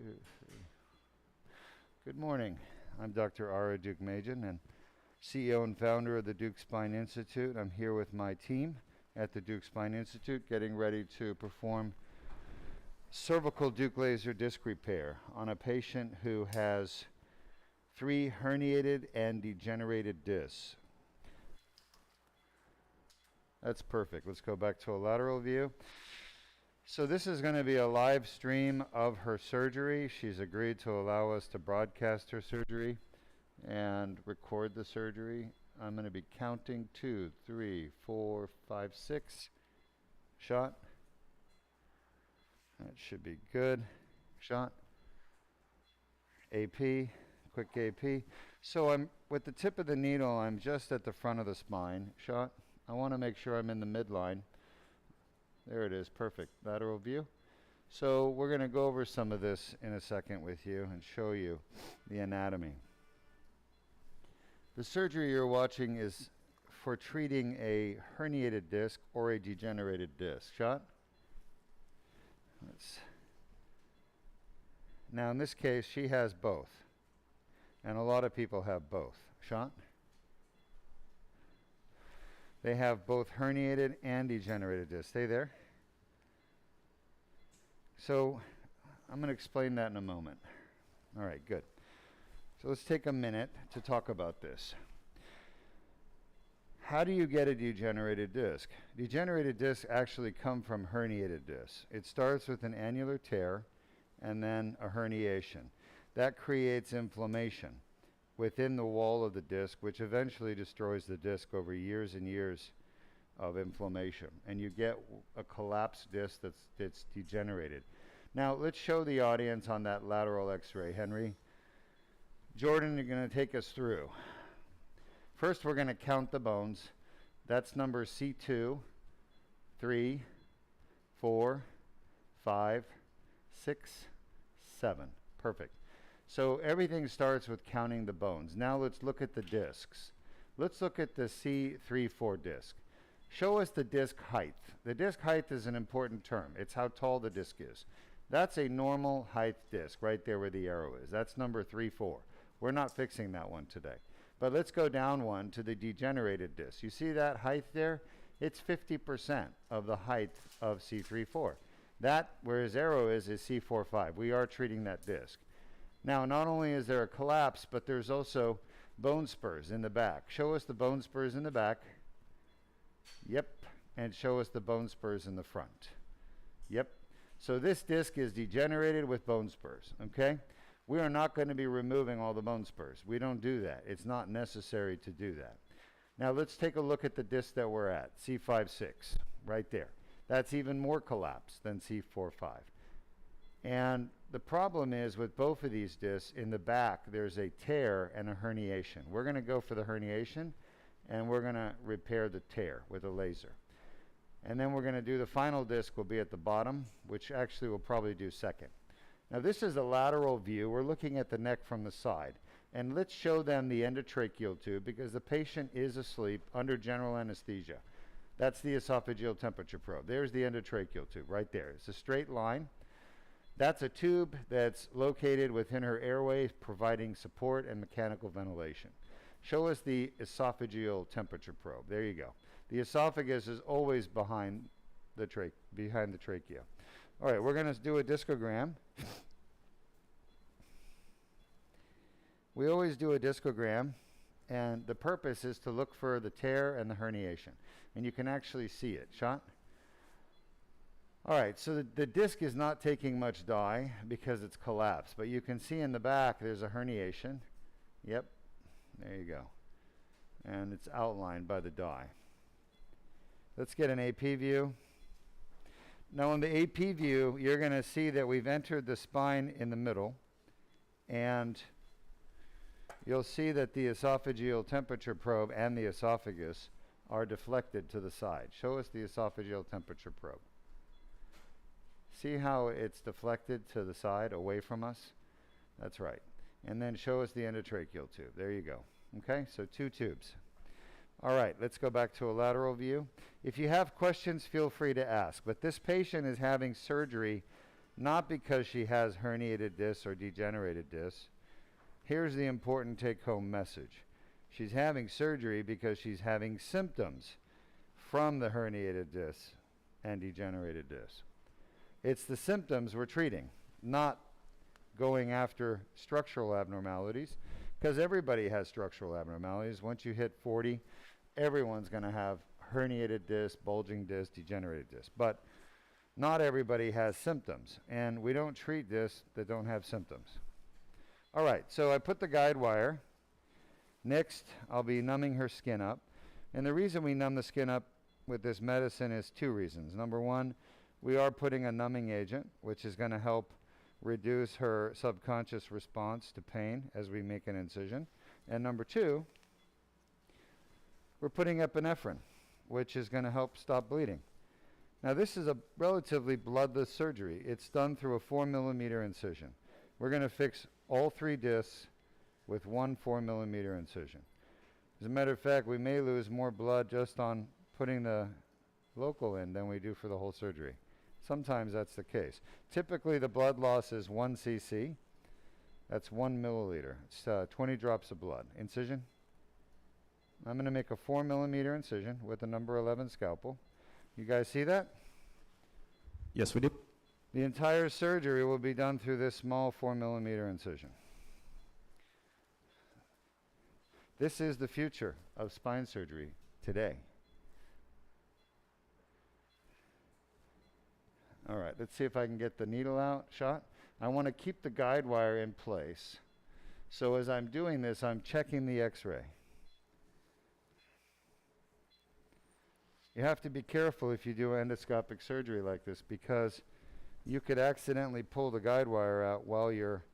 2, 3. Good morning. I'm Dr. Ara Duke-Majan, and CEO and founder of the Duke Spine Institute. I'm here with my team at the Duke Spine Institute, getting ready to perform cervical Duke laser disc repair on a patient who has 3 herniated and degenerated discs. That's perfect. Let's go back to a lateral view. So this is going to be a live stream of her surgery. She's agreed to allow us to broadcast her surgery and record the surgery. I'm going to be counting 2, 3, 4, 5, 6. Shot. That should be good. Shot. AP. Quick AP. So I'm with the tip of the needle, I'm just at the front of the spine. Shot. I want to make sure I'm in the midline. There it is, perfect. Lateral view. So we're going to go over some of this in a second with you and show you the anatomy. The surgery you're watching is for treating a herniated disc or a degenerated disc. Shot. Now in this case, she has both. And a lot of people have both. Shot. They have both herniated and degenerated discs. Stay there. So I'm going to explain that in a moment. All right, good. So let's take a minute to talk about this. How do you get a degenerated disc? Degenerated discs actually come from herniated discs. It starts with an annular tear and then a herniation. That creates inflammation within the wall of the disc, which eventually destroys the disc over years and years of inflammation. And you get a collapsed disc that's degenerated. Now, let's show the audience on that lateral x-ray. Henry, Jordan, you're going to take us through. First, we're going to count the bones. That's number C2, 3, 4, 5, 6, 7. Perfect. So everything starts with counting the bones. Now let's look at the discs. Let's look at the C3-4 disc. Show us the disc height. The disc height is an important term. It's how tall the disc is. That's a normal height disc right there where the arrow is. That's number 3-4. We're not fixing that one today. But let's go down one to the degenerated disc. You see that height there? It's 50% of the height of C3-4. That, where his arrow is C4-5. We are treating that disc. Now, not only is there a collapse, but there's also bone spurs in the back. Show us the bone spurs in the back. Yep. And show us the bone spurs in the front. Yep. So this disc is degenerated with bone spurs, okay? We are not going to be removing all the bone spurs. We don't do that. It's not necessary to do that. Now, let's take a look at the disc that we're at, C5-6, right there. That's even more collapsed than C4-5. And the problem is with both of these discs, in the back, there's a tear and a herniation. We're going to go for the herniation, and we're going to repair the tear with a laser. And then we're going to do the final disc will be at the bottom, which actually we'll probably do second. Now this is a lateral view. We're looking at the neck from the side. And let's show them the endotracheal tube because the patient is asleep under general anesthesia. That's the esophageal temperature probe. There's the endotracheal tube right there. It's a straight line. That's a tube that's located within her airway, providing support and mechanical ventilation. Show us the esophageal temperature probe. There you go. The esophagus is always behind the trachea. All right, we're going to do a discogram. We always do a discogram, and the purpose is to look for the tear and the herniation. And you can actually see it. Shot? All right, so the disc is not taking much dye because it's collapsed, but you can see in the back there's a herniation. Yep, there you go. And it's outlined by the dye. Let's get an AP view. Now on the AP view, you're going to see that we've entered the spine in the middle, and you'll see that the esophageal temperature probe and the esophagus are deflected to the side. Show us the esophageal temperature probe. See how it's deflected to the side, away from us? That's right. And then show us the endotracheal tube. There you go. Okay, so 2 tubes. All right, let's go back to a lateral view. If you have questions, feel free to ask. But this patient is having surgery not because she has herniated discs or degenerated discs. Here's the important take-home message. She's having surgery because she's having symptoms from the herniated discs and degenerated discs. It's the symptoms we're treating, not going after structural abnormalities, because everybody has structural abnormalities. Once you hit 40, everyone's going to have herniated disc, bulging disc, degenerated disc. But not everybody has symptoms, and we don't treat discs that don't have symptoms. All right, so I put the guide wire. Next, I'll be numbing her skin up. And the reason we numb the skin up with this medicine is two reasons. Number one, we are putting a numbing agent, which is going to help reduce her subconscious response to pain as we make an incision. And number two, we're putting epinephrine, which is going to help stop bleeding. Now, this is a relatively bloodless surgery. It's done through a 4mm incision. We're going to fix all 3 discs with one 4mm incision. As a matter of fact, we may lose more blood just on putting the local in than we do for the whole surgery. Sometimes that's the case. Typically, the blood loss is 1 cc. That's 1 milliliter. It's 20 drops of blood. Incision. I'm going to make a 4mm incision with a number 11 scalpel. You guys see that? Yes, we do. The entire surgery will be done through this small 4mm incision. This is the future of spine surgery today. All right, let's see if I can get the needle out shot. I want to keep the guide wire in place. So as I'm doing this, I'm checking the x-ray. You have to be careful if you do endoscopic surgery like this, because you could accidentally pull the guide wire out while you're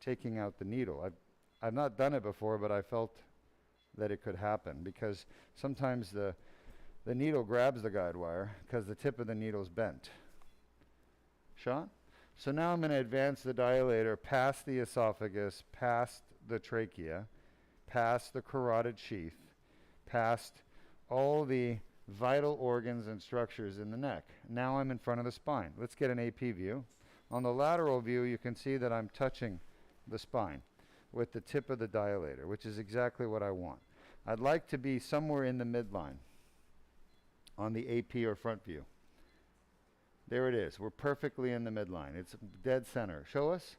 taking out the needle. I've not done it before, but I felt that it could happen, because sometimes the needle grabs the guide wire because the tip of the needle is bent. Shot? So now I'm going to advance the dilator past the esophagus, past the trachea, past the carotid sheath, past all the vital organs and structures in the neck. Now I'm in front of the spine. Let's get an AP view. On the lateral view, you can see that I'm touching the spine with the tip of the dilator, which is exactly what I want. I'd like to be somewhere in the midline on the AP or front view. There it is. We're perfectly in the midline. It's dead center. Show us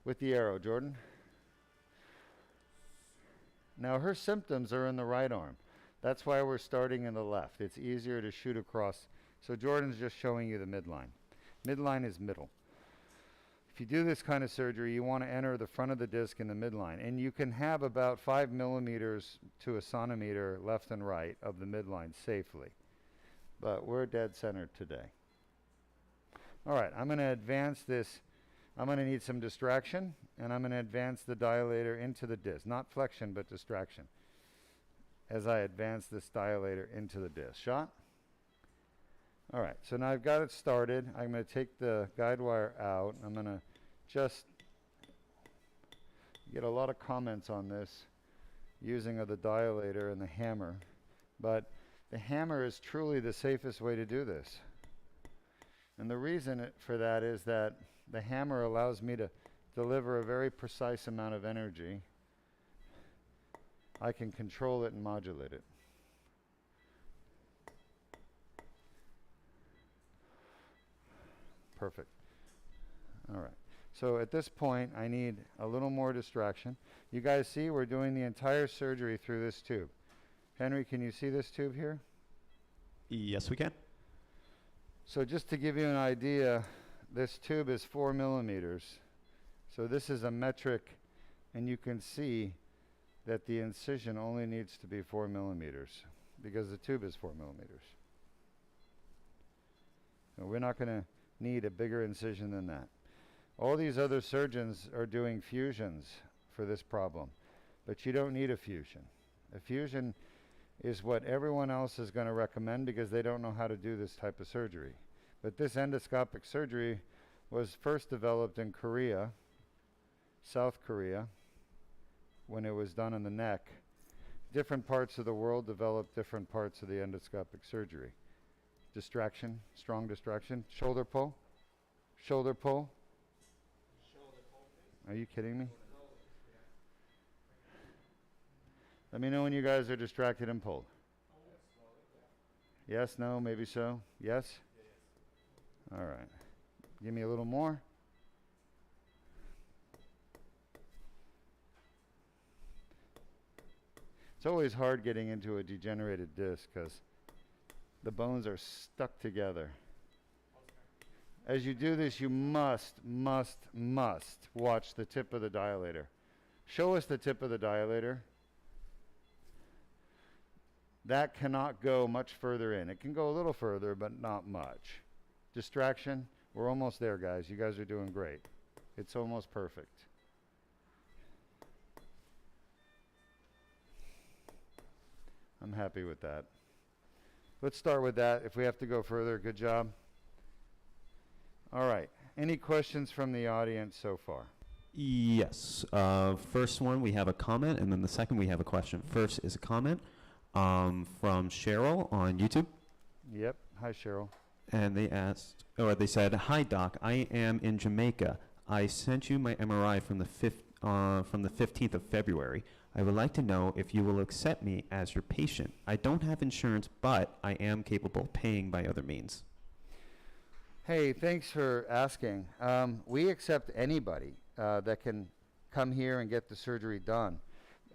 with the arrow, Jordan. Now her symptoms are in the right arm. That's why we're starting in the left. It's easier to shoot across. So Jordan's just showing you the midline. Midline is middle. If you do this kind of surgery, you want to enter the front of the disc in the midline. And you can have about 5 millimeters to a centimeter left and right of the midline safely. But we're dead center today. All right, I'm going to advance this. I'm going to need some distraction, and I'm going to advance the dilator into the disc. Not flexion, but distraction, as I advance this dilator into the disc. Shot? All right, so now I've got it started. I'm going to take the guide wire out. I'm going to just get a lot of comments on this using of the dilator and the hammer. But the hammer is truly the safest way to do this. And the reason for that is that the hammer allows me to deliver a very precise amount of energy. I can control it and modulate it. Perfect. All right. So at this point, I need a little more distraction. You guys see we're doing the entire surgery through this tube. Henry, can you see this tube here? Yes, we can. So just to give you an idea, this tube is 4 millimeters. So this is a metric, and you can see that the incision only needs to be 4 millimeters because the tube is 4 millimeters. So we're not going to need a bigger incision than that. All these other surgeons are doing fusions for this problem, but you don't need a fusion. A fusion is what everyone else is going to recommend because they don't know how to do this type of surgery. But this endoscopic surgery was first developed in Korea, South Korea, when it was done in the neck. Different parts of the world develop different parts of the endoscopic surgery. Distraction, strong distraction, shoulder pull, Are you kidding me? Let me know when you guys are distracted and pulled. Yes, no, maybe so. Yes? All right. Give me a little more. It's always hard getting into a degenerated disc because the bones are stuck together. As you do this, you must watch the tip of the dilator. Show us the tip of the dilator. That cannot go much further in. It can go a little further, but not much. Distraction, we're almost there, guys. You guys are doing great. It's almost perfect. I'm happy with that. Let's start with that. If we have to go further, good job. All right. Any questions from the audience so far? Yes. First one, we have a comment, and then the second, we have a question. First is a comment from Cheryl on YouTube. Yep. Hi, Cheryl. And they asked, or they said, "Hi, Doc. I am in Jamaica. I sent you my MRI from the 15th of February. I would like to know if you will accept me as your patient. I don't have insurance, but I am capable of paying by other means." Hey, thanks for asking. We accept anybody that can come here and get the surgery done,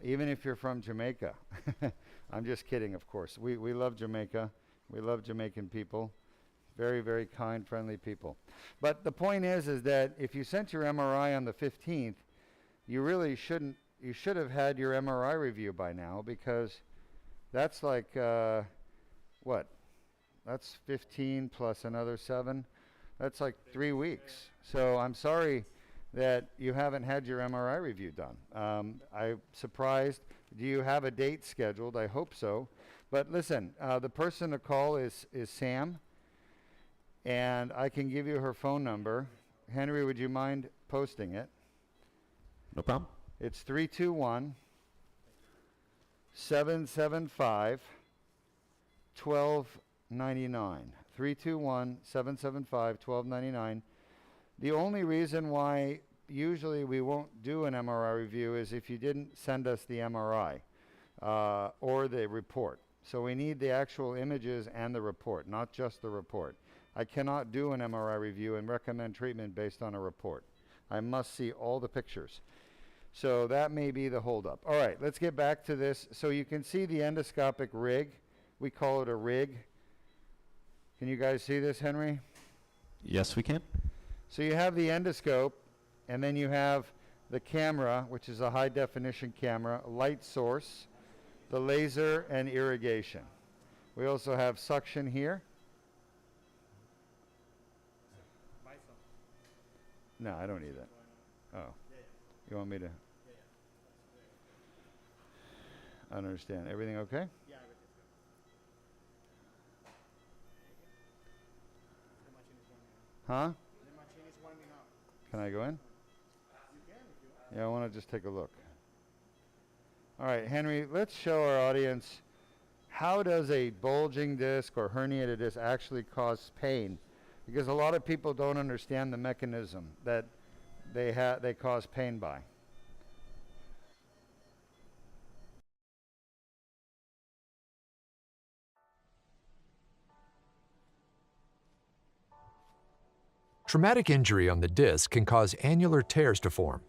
even if you're from Jamaica. I'm just kidding, of course. We love Jamaica. We love Jamaican people. Very, very kind, friendly people. But the point is that if you sent your MRI on the 15th, you really shouldn't. You should have had your MRI review by now, because that's like, what? That's 15 plus another 7. That's like 3 weeks. So I'm sorry that you haven't had your MRI review done. I'm surprised. Do you have a date scheduled? I hope so. But listen, the person to call is Sam, and I can give you her phone number. Henry, would you mind posting it? No problem. It's 321-775-1299. 321-775-1299. The only reason why usually we won't do an MRI review is if you didn't send us the MRI or the report. So we need the actual images and the report, not just the report. I cannot do an MRI review and recommend treatment based on a report. I must see all the pictures. So that may be the holdup. All right, let's get back to this. So you can see the endoscopic rig. We call it a rig. Can you guys see this, Henry? Yes, we can. So you have the endoscope, and then you have the camera, which is a high definition camera, light source, the laser, and irrigation. We also have suction here. No, I don't need that. Oh. You want me to? I don't understand. Everything okay? Yeah, everything's good. The machine is warming up. Huh? The machine is warming up. Can I go in? You can if you want. Yeah, I want to just take a look. All right, Henry, let's show our audience, how does a bulging disc or herniated disc actually cause pain? Because a lot of people don't understand the mechanism that they cause pain by. Traumatic injury on the disc can cause annular tears to form.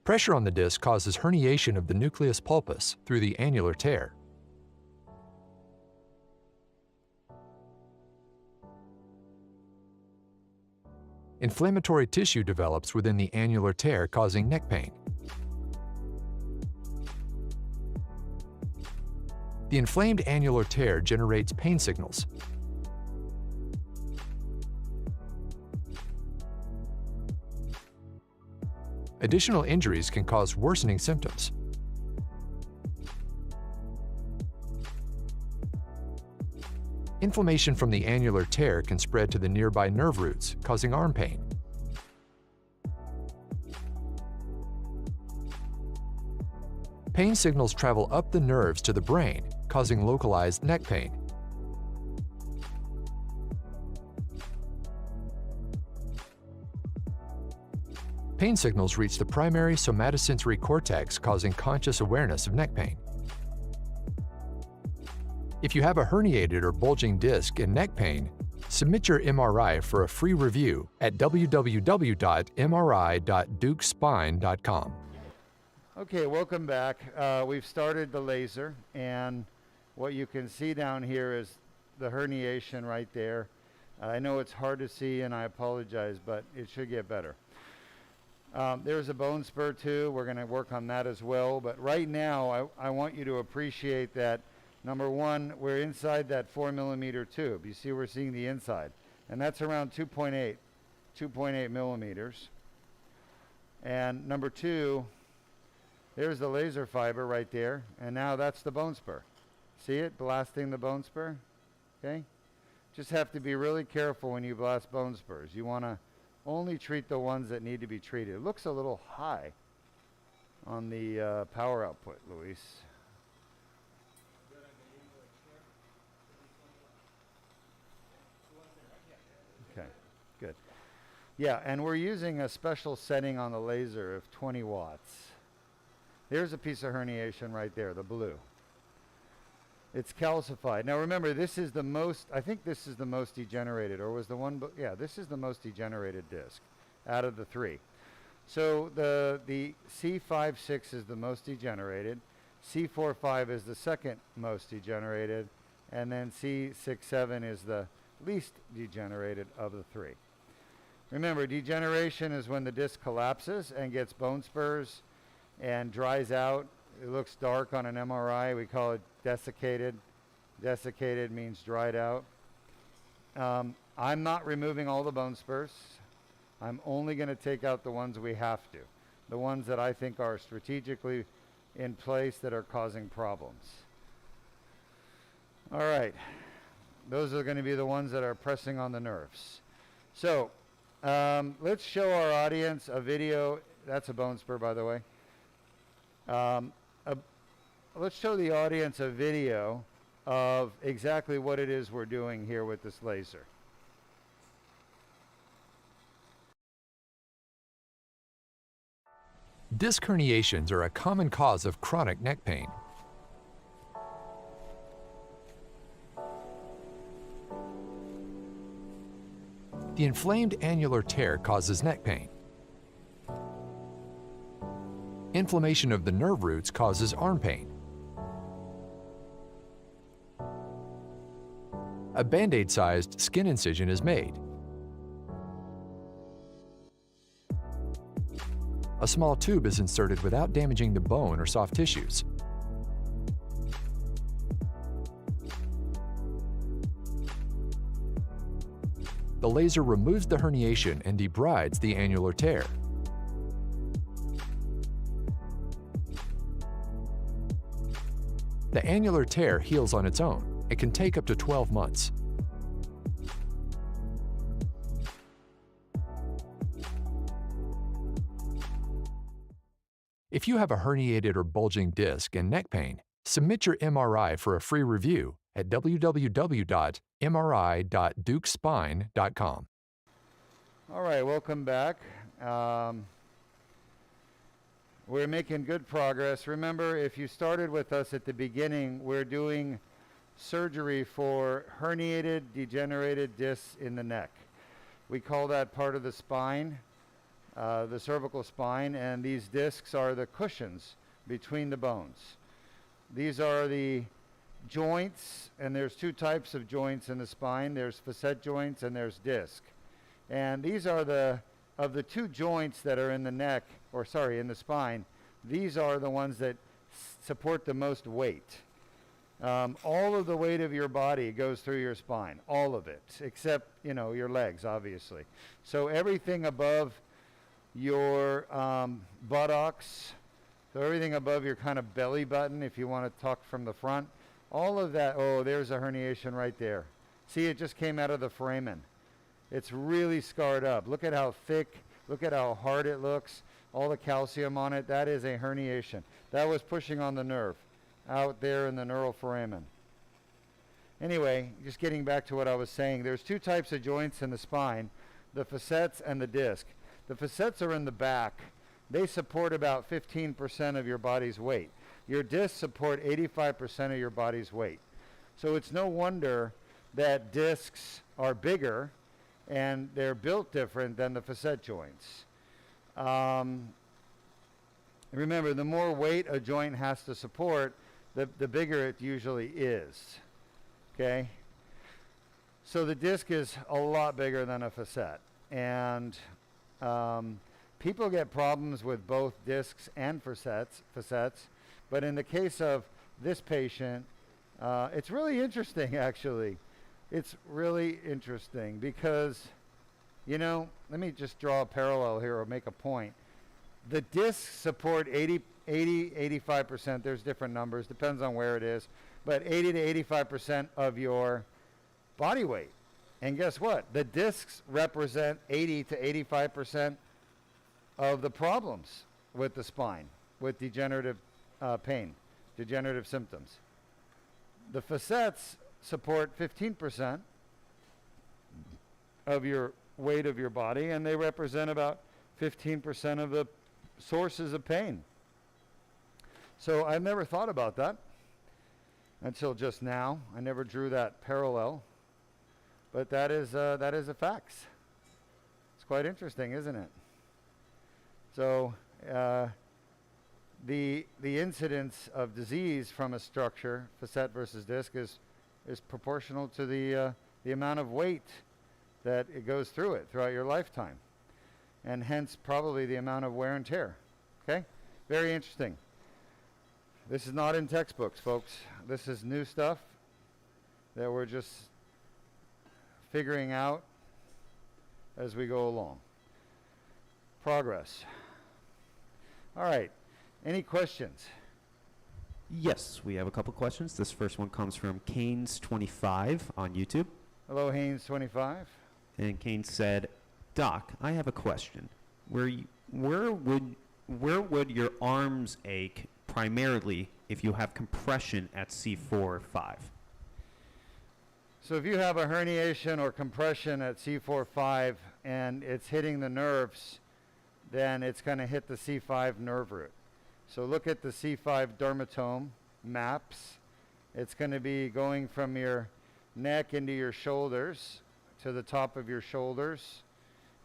Pressure on the disc causes herniation of the nucleus pulpus through the annular tear. Inflammatory tissue develops within the annular tear, causing neck pain. The inflamed annular tear generates pain signals. Additional injuries can cause worsening symptoms. Inflammation from the annular tear can spread to the nearby nerve roots, causing arm pain. Pain signals travel up the nerves to the brain, causing localized neck pain. Pain signals reach the primary somatosensory cortex, causing conscious awareness of neck pain. If you have a herniated or bulging disc and neck pain, submit your MRI for a free review at www.mri.dukespine.com. Okay, welcome back. We've started the laser, and what you can see down here is the herniation right there. I know it's hard to see, and I apologize, but it should get better. There's a bone spur too. We're going to work on that as well. But right now, I want you to appreciate that, number one, we're inside that 4mm tube. You see, we're seeing the inside. And that's around 2.8 millimeters. And number two, there's the laser fiber right there. And now that's the bone spur. See it blasting the bone spur? Okay? Just have to be really careful when you blast bone spurs. You want to only treat the ones that need to be treated. It looks a little high on the power output, Luis. Okay, good. Yeah, and we're using a special setting on the laser of 20 watts. There's a piece of herniation right there, the blue. It's calcified. Now remember, this is the most, I think this is the most degenerated, or was the one, yeah, this is the most degenerated disc out of the three. So the C5-6 is the most degenerated, C4-5 is the second most degenerated, and then C6-7 is the least degenerated of the three. Remember, degeneration is when the disc collapses and gets bone spurs and dries out. It looks dark on an MRI. We call it desiccated. Desiccated means dried out. I'm not removing all the bone spurs. I'm only going to take out the ones we have to, the ones that I think are strategically in place that are causing problems. All right. Those are going to be the ones that are pressing on the nerves. So let's show our audience a video. That's a bone spur, by the way. Let's show the audience a video of exactly what it is we're doing here with this laser. Disc herniations are a common cause of chronic neck pain. The inflamed annular tear causes neck pain. Inflammation of the nerve roots causes arm pain. A Band-Aid-sized skin incision is made. A small tube is inserted without damaging the bone or soft tissues. The laser removes the herniation and debrides the annular tear. The annular tear heals on its own. It can take up to 12 months. If you have a herniated or bulging disc and neck pain, submit your MRI for a free review at www.mri.dukespine.com. All right, welcome back. We're making good progress. Remember, if you started with us at the beginning, we're doing surgery for herniated, degenerated discs in the neck. We call that part of the spine, the cervical spine, and these discs are the cushions between the bones. These are the joints, and there's two types of joints in the spine. There's facet joints and there's disc. And these are of the two joints that are in the neck, or sorry, in the spine, these are the ones that support the most weight. All of the weight of your body goes through your spine, all of it, except, your legs, obviously. So everything above your buttocks, so everything above your kind of belly button, if you want to talk from the front, all of that, oh, there's a herniation right there. See, it just came out of the foramen. It's really scarred up. Look at how thick, look at how hard it looks, all the calcium on it. That is a herniation. That was pushing on the nerve out there in the neural foramen. Anyway, just getting back to what I was saying, there's two types of joints in the spine, the facets and the disc. The facets are in the back. They support about 15% of your body's weight. Your discs support 85% of your body's weight. So it's no wonder that discs are bigger and they're built different than the facet joints. Remember, the more weight a joint has to support, the bigger it usually is. Okay? So the disc is a lot bigger than a facet. And people get problems with both discs and facets. But in the case of this patient, it's really interesting, actually. It's really interesting because, let me just draw a parallel here or make a point. The discs support 85%. There's different numbers, depends on where it is, but 80 to 85% of your body weight. And guess what? The discs represent 80 to 85% of the problems with the spine, with degenerative pain, degenerative symptoms. The facets support 15% of your weight of your body, and they represent about 15% of the sources of pain. So I've never thought about that until just now. I never drew that parallel, but that is a fact. It's quite interesting, isn't it? So the incidence of disease from a structure, facet versus disc, is proportional to the amount of weight that it goes through it throughout your lifetime, and hence probably the amount of wear and tear. Okay? Very interesting. This is not in textbooks, folks. This is new stuff that we're just figuring out as we go along. Progress. All right. Any questions? Yes, we have a couple questions. This first one comes from Canes25 on YouTube. Hello, Haynes25. And Kane said, Doc, I have a question. Where would your arms ache primarily if you have compression at C4-5? So if you have a herniation or compression at C4-5 and it's hitting the nerves, then it's going to hit the C5 nerve root. So look at the C5 dermatome maps. It's going to be going from your neck into your shoulders to the top of your shoulders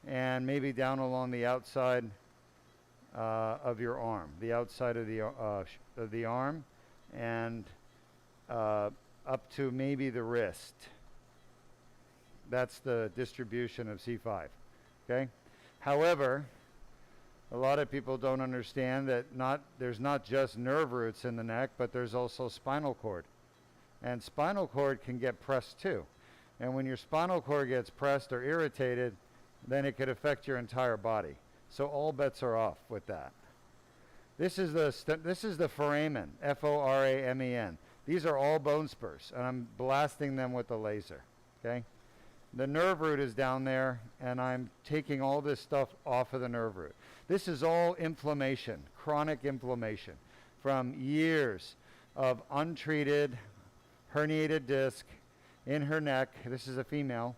and maybe down along the outside of your arm, the outside of the arm, and up to maybe the wrist. That's the distribution of C5. Okay? However, a lot of people don't understand that there's not just nerve roots in the neck, but there's also spinal cord. And spinal cord can get pressed too. And when your spinal cord gets pressed or irritated, then it could affect your entire body. So all bets are off with that. This is the foramen, F-O-R-A-M-E-N. These are all bone spurs, and I'm blasting them with the laser. Okay? The nerve root is down there, and I'm taking all this stuff off of the nerve root. This is all inflammation, chronic inflammation, from years of untreated herniated disc in her neck. This is a female,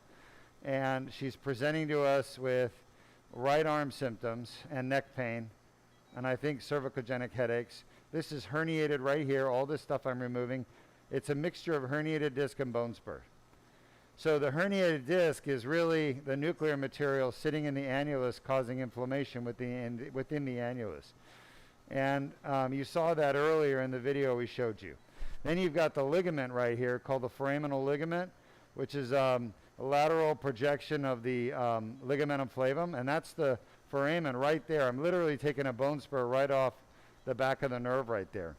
and she's presenting to us with right arm symptoms and neck pain, and I think cervicogenic headaches. This is herniated right here. All this stuff I'm removing, it's a mixture of herniated disc and bone spur. So the herniated disc is really the nuclear material sitting in the annulus causing inflammation within the annulus. And you saw that earlier in the video we showed you. Then you've got the ligament right here called the foraminal ligament, which is a lateral projection of the ligamentum flavum, and that's the foramen right there. I'm literally taking a bone spur right off the back of the nerve right there.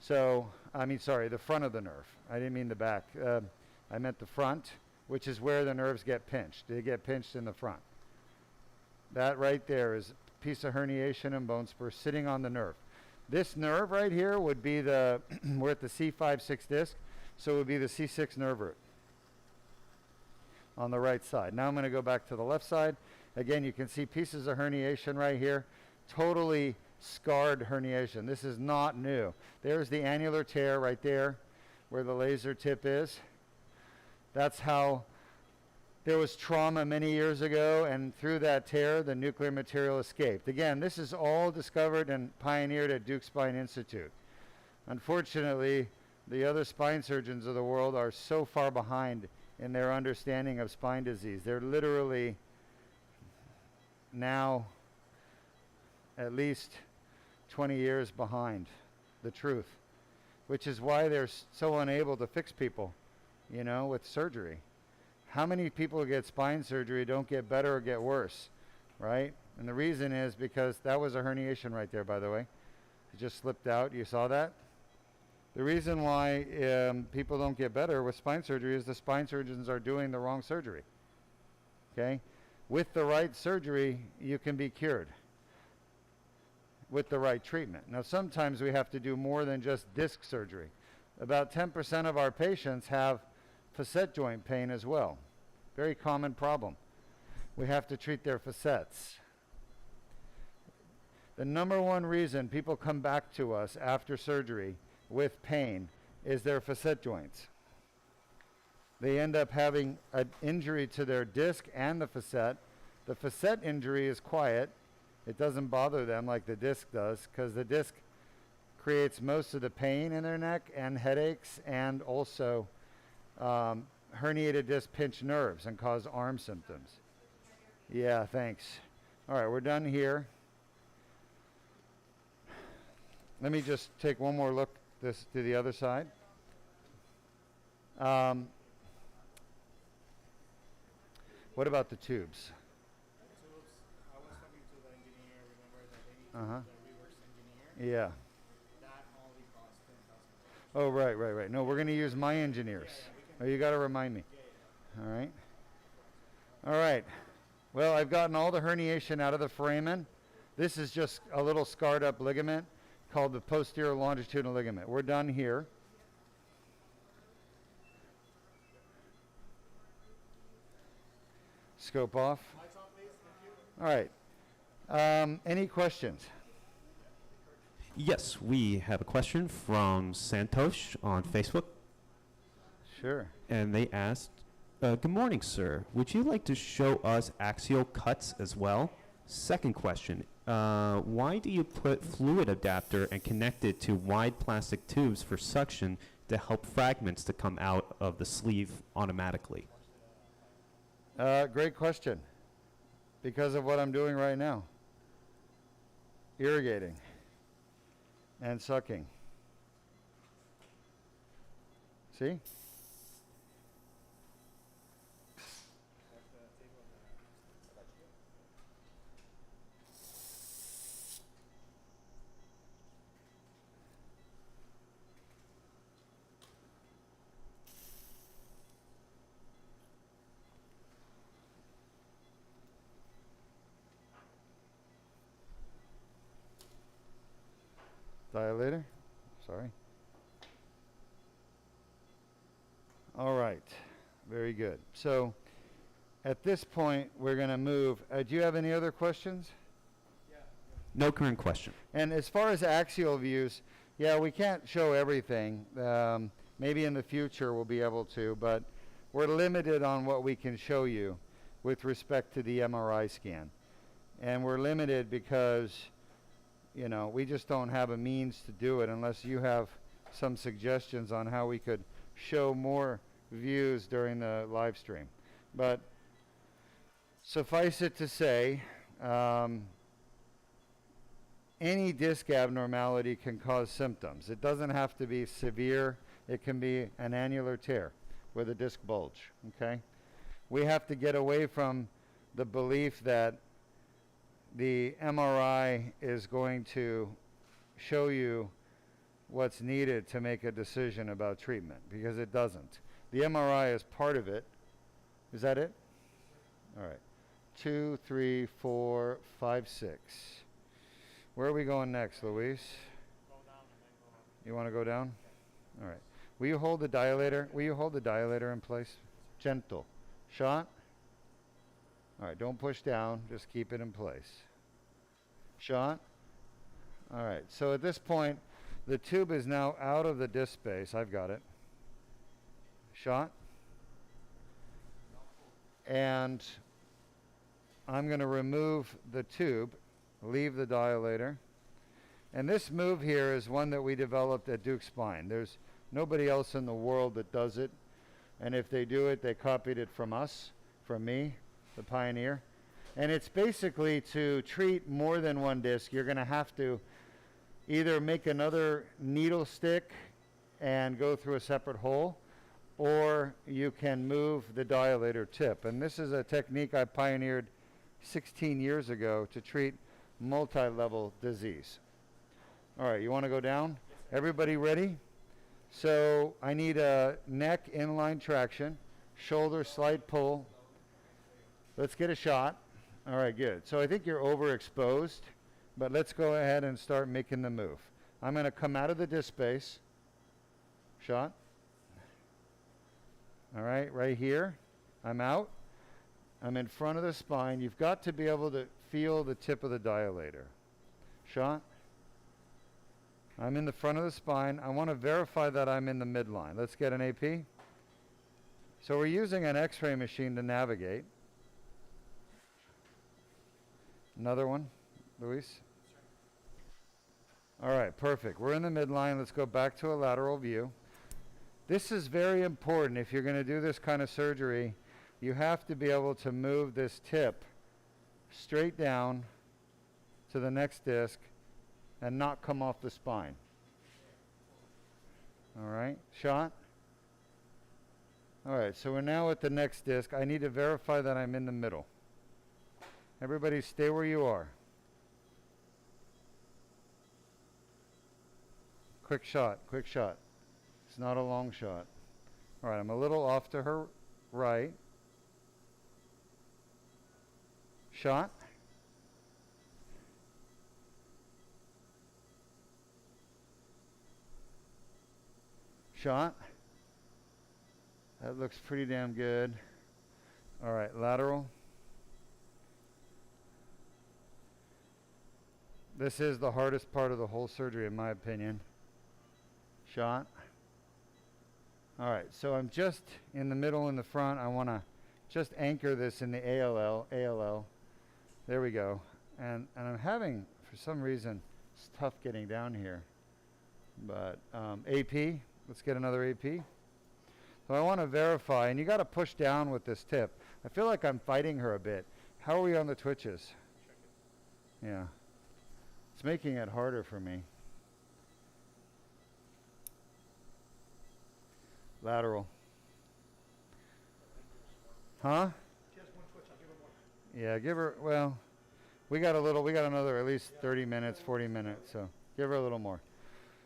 So, the front of the nerve. I didn't mean the back. I meant the front, which is where the nerves get pinched. They get pinched in the front. That right there is a piece of herniation and bone spur sitting on the nerve. This nerve right here would be we're at the C5-6 disc, so it would be the C6 nerve root on the right side. Now I'm going to go back to the left side. Again, you can see pieces of herniation right here, totally scarred herniation. This is not new. There's the annular tear right there where the laser tip is. That's how there was trauma many years ago, and through that tear, the nuclear material escaped. Again, this is all discovered and pioneered at Duke Spine Institute. Unfortunately, the other spine surgeons of the world are so far behind in their understanding of spine disease. They're literally now at least 20 years behind the truth, which is why they're so unable to fix people, you know, with surgery. How many people who get spine surgery don't get better or get worse, right? And the reason is because that was a herniation right there, by the way. It just slipped out. You saw that? The reason why people don't get better with spine surgery is the spine surgeons are doing the wrong surgery, okay? With the right surgery, you can be cured with the right treatment. Now, sometimes we have to do more than just disc surgery. About 10% of our patients have facet joint pain as well. Very common problem. We have to treat their facets. The number one reason people come back to us after surgery with pain is their facet joints. They end up having an injury to their disc and the facet. The facet injury is quiet. It doesn't bother them like the disc does, because the disc creates most of the pain in their neck and headaches, and also herniated disc pinch nerves and cause arm symptoms. Yeah, thanks. All right, we're done here. Let me just take one more look this to the other side. What about the tubes? I was talking to the engineer, remember that they need to the reverse engineer? Yeah. That only costs $10,000. Oh, right. No, we're going to use my engineers. Oh, you got to remind me. All right. Well, I've gotten all the herniation out of the foramen. This is just a little scarred up ligament called the posterior longitudinal ligament. We're done here. Scope off. Lights on, please. Thank you. All right. Any questions? Yes, we have a question from Santosh on Facebook, Sure. and they asked, good morning, sir. Would you like to show us axial cuts as well? Second question, why do you put fluid adapter and connect it to wide plastic tubes for suction to help fragments to come out of the sleeve automatically? Great question. Because of what I'm doing right now. Irrigating and sucking. See? Dilator? Sorry. All right. Very good. So at this point, we're going to move. Do you have any other questions? No current question. And as far as axial views, yeah, we can't show everything. Maybe in the future we'll be able to, but we're limited on what we can show you with respect to the MRI scan. And we're limited because, you know, we just don't have a means to do it unless you have some suggestions on how we could show more views during the live stream. But suffice it to say, any disc abnormality can cause symptoms. It doesn't have to be severe. It can be an annular tear with a disc bulge, okay? We have to get away from the belief that the MRI is going to show you what's needed to make a decision about treatment, because it doesn't. The MRI is part of it. Is that it? All right. 2, 3, 4, 5, 6. Where are we going next, Luis? Go down and then go up. You want to go down? All right. Will you hold the dilator? Will you hold the dilator in place? Gentle. Shot. All right. Don't push down. Just keep it in place. Shot. All right. So at this point, the tube is now out of the disc space. I've got it. Shot. And I'm going to remove the tube, leave the dilator. And this move here is one that we developed at Duke Spine. There's nobody else in the world that does it. And if they do it, they copied it from us, from me, the pioneer. And it's basically to treat more than one disc, you're going to have to either make another needle stick and go through a separate hole, or you can move the dilator tip. And this is a technique I pioneered 16 years ago to treat multi-level disease. All right, you want to go down? Everybody ready? So I need a neck inline traction, shoulder slide pull. Let's get a shot. All right, good. So I think you're overexposed, but let's go ahead and start making the move. I'm going to come out of the disc space. Shot. All right, right here. I'm out. I'm in front of the spine. You've got to be able to feel the tip of the dilator. Shot. I'm in the front of the spine. I want to verify that I'm in the midline. Let's get an AP. So we're using an X-ray machine to navigate. Another one, Luis. All right, perfect. We're in the midline. Let's go back to a lateral view. This is very important. If you're going to do this kind of surgery, you have to be able to move this tip straight down to the next disc and not come off the spine. All right, shot. All right, so we're now at the next disc. I need to verify that I'm in the middle. Everybody stay where you are. Quick shot, quick shot. It's not a long shot. All right, I'm a little off to her right. Shot. Shot. That looks pretty damn good. All right, lateral. This is the hardest part of the whole surgery, in my opinion. Shot. All right, so I'm just in the middle in the front. I want to just anchor this in the ALL. There we go. And I'm having, for some reason, it's tough getting down here. But AP, let's get another AP. So I want to verify, and you got to push down with this tip. I feel like I'm fighting her a bit. How are we on the twitches? Yeah. It's making it harder for me. Lateral. Huh? She has one twitch. I'll give her more. Yeah, give her, well, we got another at least 30 minutes, 40 minutes, so give her a little more.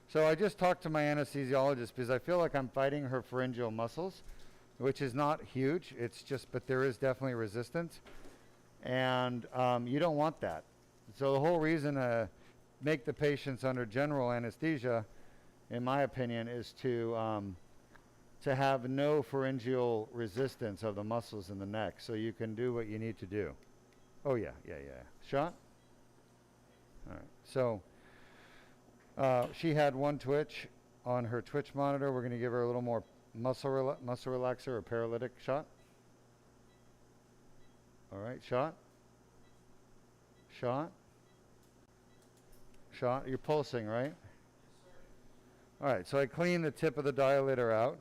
So I just talked to my anesthesiologist because I feel like I'm fighting her pharyngeal muscles, which is not huge. It's just, but there is definitely resistance. And you don't want that. So the whole reason to make the patients under general anesthesia, in my opinion, is to have no pharyngeal resistance of the muscles in the neck, so you can do what you need to do. Oh yeah. Shot? All right, so she had one twitch on her twitch monitor. We're gonna give her a little more muscle relaxer or paralytic shot. All right, shot. Shot. Shot, you're pulsing, right? All right, so I clean the tip of the dilator out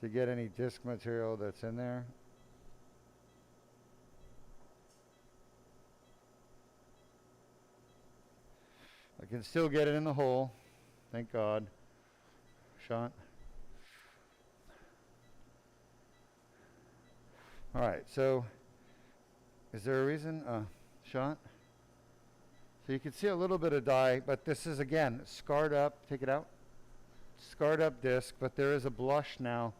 to get any disc material that's in there. I can still get it in the hole, thank God. Shot. All right, so is there a reason? Shot. So you can see a little bit of dye, but this is, again, scarred up. Take it out. Scarred up disc, but there is a blush now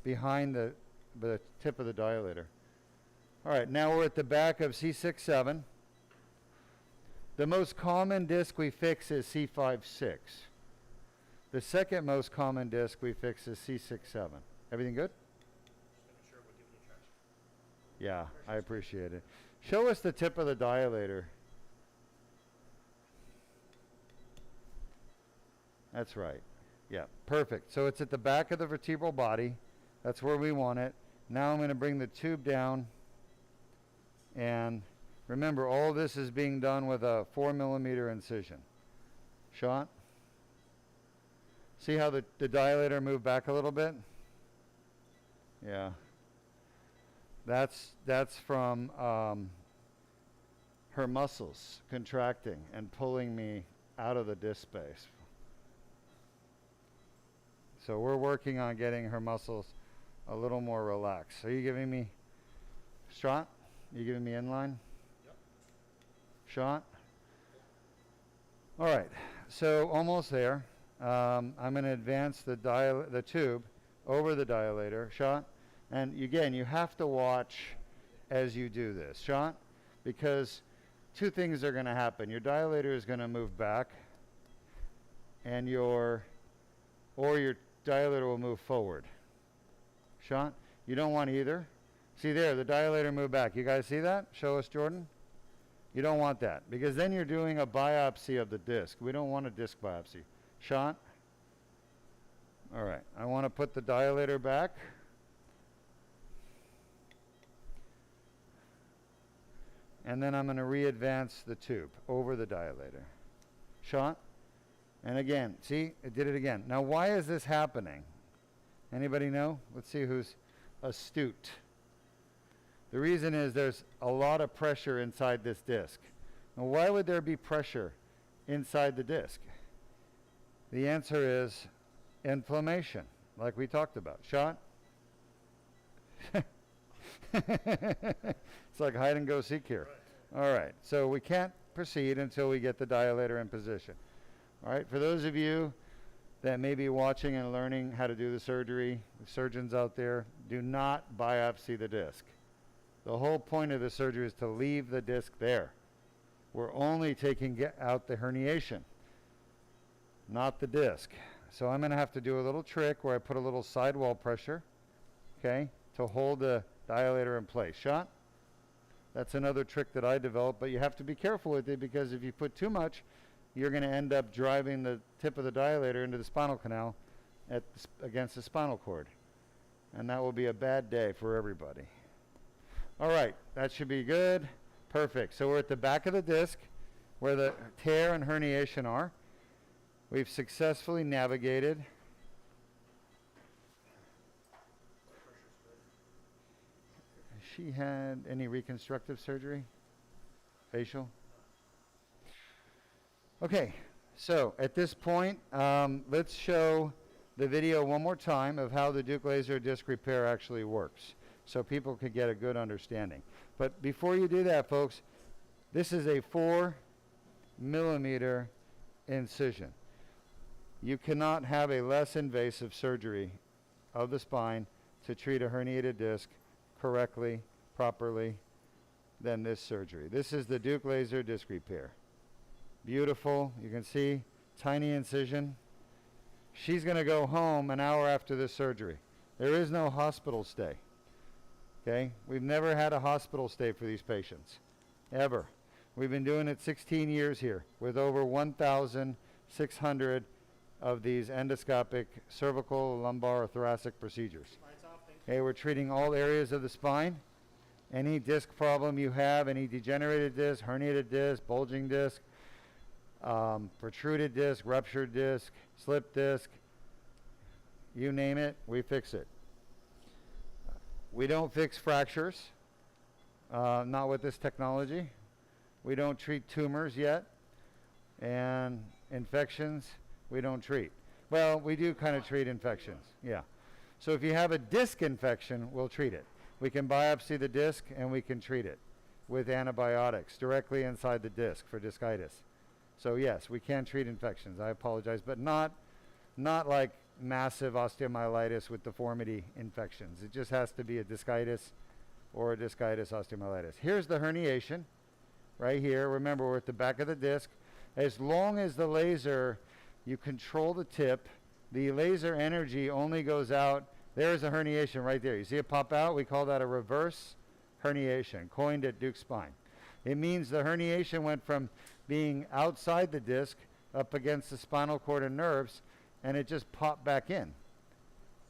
behind the tip of the dilator. All right, now we're at the back of C6-7. The most common disc we fix is C5-6. The second most common disc we fix is C6-7. Everything good? Yeah, I appreciate it. Show us the tip of the dilator. That's right. Yeah, perfect. So it's at the back of the vertebral body. That's where we want it. Now I'm going to bring the tube down, and remember, all this is being done with a 4mm incision. Shot. See how the dilator moved back a little bit? Yeah. That's from her muscles contracting and pulling me out of the disc space. So we're working on getting her muscles a little more relaxed. Are you giving me shot? You giving me inline? Yep. Shot? All right, so almost there. I'm going to advance the tube over the dilator. Shot? And again, you have to watch as you do this. Shot? Because two things are going to happen. Your dilator is going to move back, and your dilator will move forward. Shot? You don't want either. See there, the dilator moved back. You guys see that? Show us, Jordan. You don't want that, because then you're doing a biopsy of the disc. We don't want a disc biopsy. Shot? All right, I want to put the dilator back. And then I'm going to re-advance the tube over the dilator. Shot? And again, see, it did it again. Now, why is this happening? Anybody know? Let's see who's astute. The reason is there's a lot of pressure inside this disc. Now, why would there be pressure inside the disc? The answer is inflammation, like we talked about. Shot? It's like hide and go seek here. Right. All right, so we can't proceed until we get the dilator in position. All right, for those of you that may be watching and learning how to do the surgery, the surgeons out there, do not biopsy the disc. The whole point of the surgery is to leave the disc there. We're only taking out the herniation, not the disc. So I'm going to have to do a little trick where I put a little sidewall pressure, okay, to hold the dilator in place. Shot? That's another trick that I developed, but you have to be careful with it, because if you put too much, you're going to end up driving the tip of the dilator into the spinal canal against the spinal cord. And that will be a bad day for everybody. All right, that should be good. Perfect. So we're at the back of the disc where the tear and herniation are. We've successfully navigated. She had any reconstructive surgery? Facial? Okay, so at this point, let's show the video one more time of how the Duke laser disc repair actually works, so people could get a good understanding. But before you do that, folks, this is a 4mm incision. You cannot have a less invasive surgery of the spine to treat a herniated disc correctly, properly, than this surgery. This is the Duke laser disc repair. Beautiful. You can see tiny incision. She's going to go home an hour after this surgery. There is no hospital stay. Okay? We've never had a hospital stay for these patients, ever. We've been doing it 16 years here with over 1,600 of these endoscopic cervical, lumbar, or thoracic procedures. Okay, we're treating all areas of the spine. Any disc problem you have, any degenerated disc, herniated disc, bulging disc, protruded disc, ruptured disc, slipped disc, you name it, we fix it. We don't fix fractures, not with this technology. We don't treat tumors yet, and infections we don't treat. Well, we do kind of treat infections, yeah. So if you have a disc infection, we'll treat it. We can biopsy the disc and we can treat it with antibiotics directly inside the disc for discitis. So yes, we can treat infections. I apologize, but not like massive osteomyelitis with deformity infections. It just has to be a discitis or a discitis osteomyelitis. Here's the herniation right here. Remember, we're at the back of the disc. As long as the laser, you control the tip, the laser energy only goes out. There's a herniation right there. You see it pop out? We call that a reverse herniation, coined at Duke Spine. It means the herniation went from being outside the disc up against the spinal cord and nerves, and it just popped back in.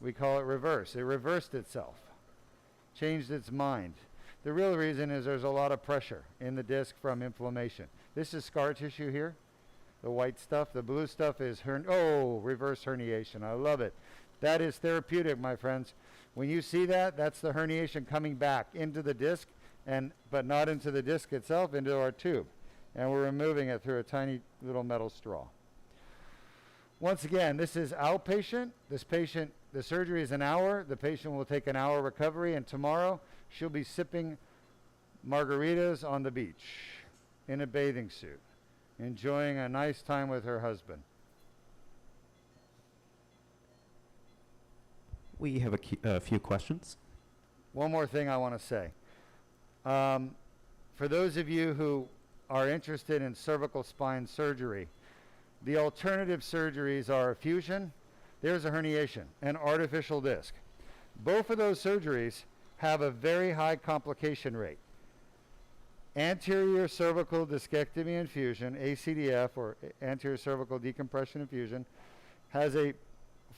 We call it reverse. It reversed itself. changed its mind. The real reason is there's a lot of pressure in the disc from inflammation. This is scar tissue here, the white stuff. The blue stuff is reverse herniation. I love it. That is therapeutic, my friends. When you see that, that's the herniation coming back into the disc, but not into the disc itself, into our tube. And we're removing it through a tiny little metal straw. Once again, this is outpatient. This patient, the surgery is an hour. The patient will take an hour recovery, and tomorrow she'll be sipping margaritas on the beach in a bathing suit, enjoying a nice time with her husband. We have a few questions. One more thing I want to say. For those of you who are interested in cervical spine surgery, the alternative surgeries are fusion, there's a herniation, and artificial disc. Both of those surgeries have a very high complication rate. Anterior cervical discectomy and fusion, ACDF, or anterior cervical decompression and fusion, has a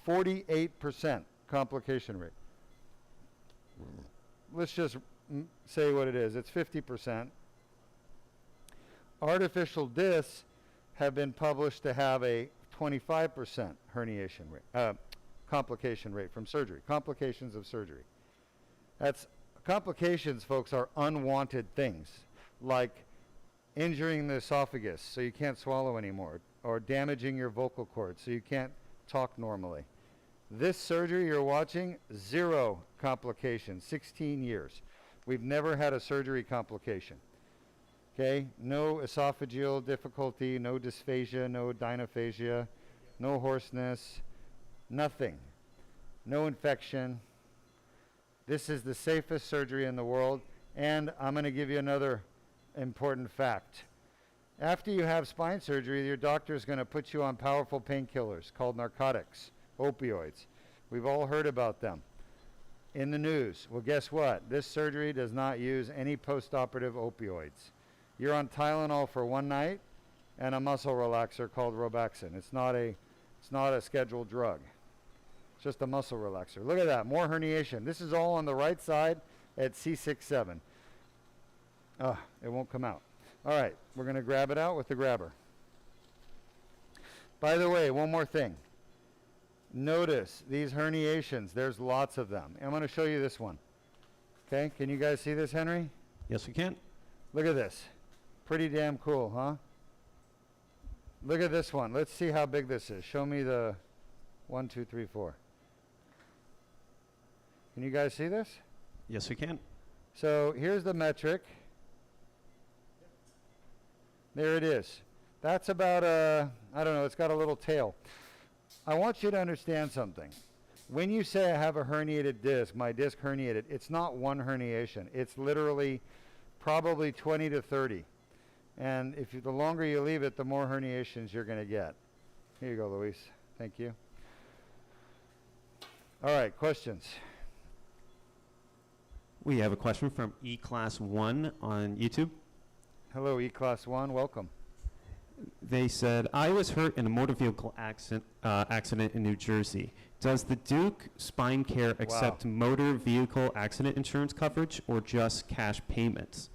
48% complication rate. Let's just say what it is. It's 50%. Artificial discs have been published to have a 25% herniation rate, complication rate from surgery, complications of surgery. Complications, folks, are unwanted things, like injuring the esophagus so you can't swallow anymore, or damaging your vocal cords so you can't talk normally. This surgery you're watching, 0 complications, 16 years. We've never had a surgery complication. Okay, no esophageal difficulty, no dysphagia, no dynophagia, no hoarseness, nothing, no infection. This is the safest surgery in the world, and I'm going to give you another important fact. After you have spine surgery, your doctor is going to put you on powerful painkillers called narcotics, opioids. We've all heard about them in the news. Well, guess what? This surgery does not use any post-operative opioids. You're on Tylenol for one night and a muscle relaxer called Robaxin. It's not a scheduled drug. It's just a muscle relaxer. Look at that, more herniation. This is all on the right side at C6-7. It won't come out. All right, we're going to grab it out with the grabber. By the way, one more thing. Notice these herniations. There's lots of them. I'm going to show you this one. Okay, can you guys see this, Henry? Yes, we can. Look at this. Pretty damn cool, huh? Look at this one. Let's see how big this is. Show me the 1, 2, 3, 4. Can you guys see this? Yes, we can. So here's the metric. There it is. That's about I don't know, it's got a little tail. I want you to understand something. When you say I have a herniated disc, my disc herniated, it's not one herniation. It's literally probably 20 to 30. And the longer you leave it, the more herniations you're going to get. Here you go, Luis. Thank you. All right, questions? We have a question from E-Class 1 on YouTube. Hello, E-Class 1. Welcome. They said, I was hurt in a motor vehicle accident in New Jersey. Does the Duke Spine Care accept motor vehicle accident insurance coverage or just cash payments?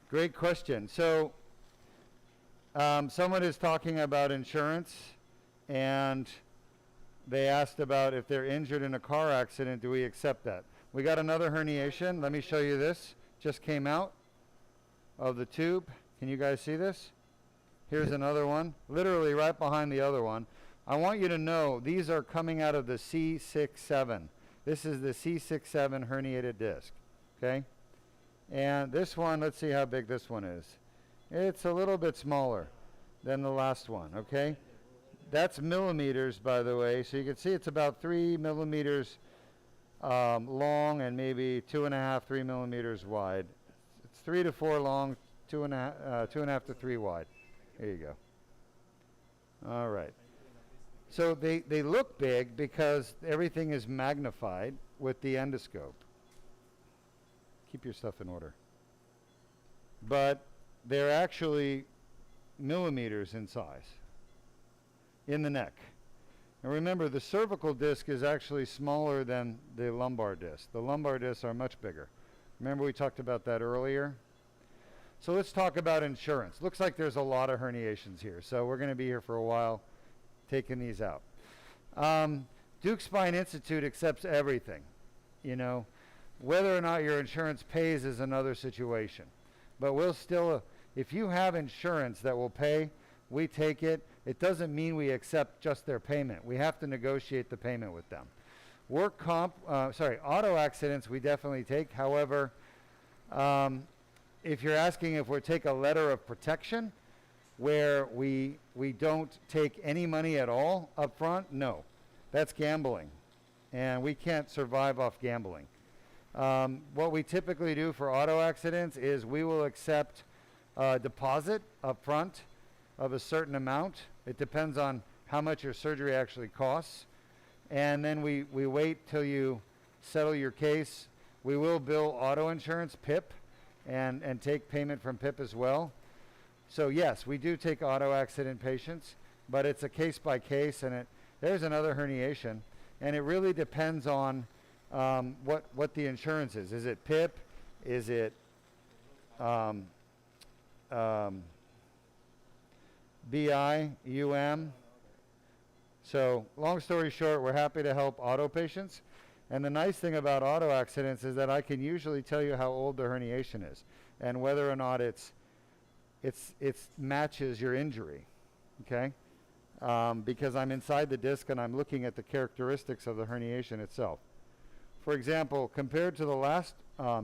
Great question. So someone is talking about insurance, and they asked about if they're injured in a car accident, do we accept that? We got another herniation. Let me show you this. Just came out of the tube. Can you guys see this? Here's another one, literally right behind the other one. I want you to know these are coming out of the C6-7. This is the C6-7 herniated disc, okay? And this one, let's see how big this one is. It's a little bit smaller than the last one, okay? That's millimeters, by the way, so you can see it's about 3 millimeters long and maybe 2.5, 3 millimeters wide. It's 3 to 4 long, 2.5 to 3 wide. Here you go. All right. So they look big because everything is magnified with the endoscope. Keep your stuff in order. But they're actually millimeters in size in the neck. And remember, the cervical disc is actually smaller than the lumbar disc. The lumbar discs are much bigger. Remember we talked about that earlier? So let's talk about insurance. Looks like there's a lot of herniations here, so we're going to be here for a while taking these out. Duke Spine Institute accepts everything. You know, whether or not your insurance pays is another situation. But we'll still, if you have insurance that will pay, we take it. It doesn't mean we accept just their payment. We have to negotiate the payment with them. Auto accidents we definitely take. However, if you're asking if we take a letter of protection where we don't take any money at all up front, no. That's gambling. And we can't survive off gambling. What we typically do for auto accidents is we will accept a deposit up front of a certain amount. It depends on how much your surgery actually costs. And then we wait till you settle your case. We will bill auto insurance, PIP, and take payment from PIP as well. So yes, we do take auto accident patients, but it's a case by case, and there's another herniation, and it really depends on what the insurance is. Is it PIP? Is it BI, UM? So long story short, we're happy to help auto patients. And the nice thing about auto accidents is that I can usually tell you how old the herniation is and whether or not it matches your injury, okay? Because I'm inside the disc and I'm looking at the characteristics of the herniation itself. For example, compared to the last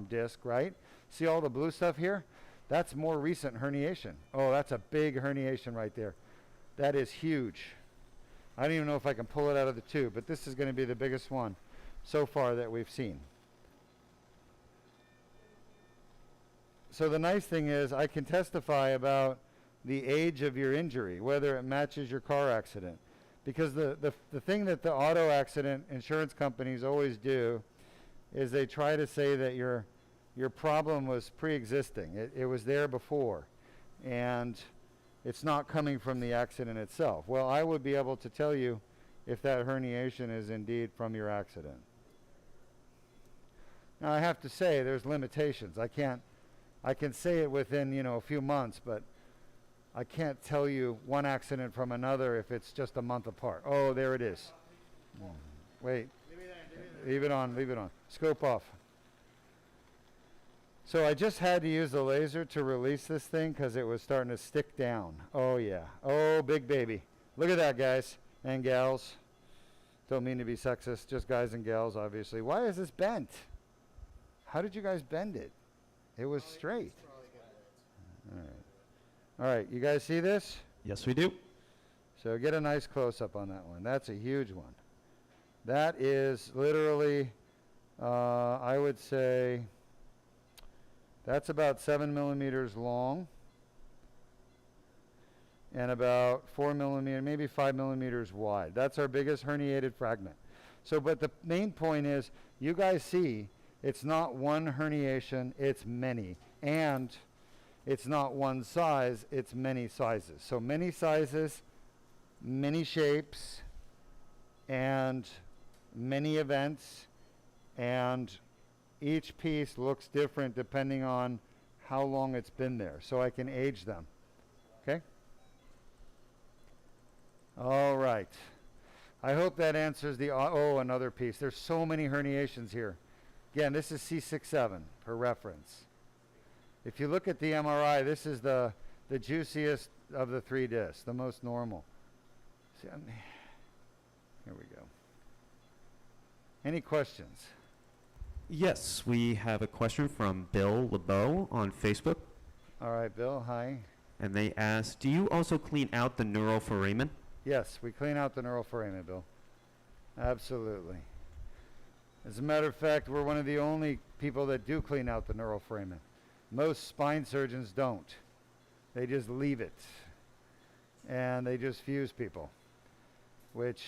disc, right? See all the blue stuff here? That's more recent herniation. Oh, that's a big herniation right there. That is huge. I don't even know if I can pull it out of the tube, but this is going to be the biggest one so far that we've seen. So the nice thing is I can testify about the age of your injury, whether it matches your car accident. Because the thing that the auto accident insurance companies always do is they try to say that your problem was pre-existing. It was there before. And it's not coming from the accident itself. Well, I would be able to tell you if that herniation is indeed from your accident. Now, I have to say there's limitations. I can say it within, a few months, but I can't tell you one accident from another if it's just a month apart. Oh, there it is. Wait. Leave it on. Scope off. So I just had to use the laser to release this thing because it was starting to stick down. Oh, yeah. Oh, big baby. Look at that, guys and gals. Don't mean to be sexist, just guys and gals, obviously. Why is this bent? How did you guys bend it? It was straight. All right, you guys see this? Yes, we do. So get a nice close-up on that one. That's a huge one. That is literally, I would say, that's about 7 millimeters long and about 4 millimeters, maybe 5 millimeters wide. That's our biggest herniated fragment. So, but the main point is, you guys see, it's not one herniation, it's many. And it's not one size, it's many sizes. So many sizes, many shapes, and many events, and each piece looks different depending on how long it's been there. So I can age them. Okay? All right. I hope that answers the, another piece. There's so many herniations here. Again, this is C6-7 for reference. If you look at the MRI, this is the juiciest of the 3 discs, the most normal. See, here we go. Any questions? Yes, we have a question from Bill LeBeau on Facebook. All right, Bill, hi. And they ask, do you also clean out the neuroforamen? Yes, we clean out the neuroforamen, Bill. Absolutely. As a matter of fact, we're one of the only people that do clean out the neuroforamen. Most spine surgeons don't. They just leave it. And they just fuse people, which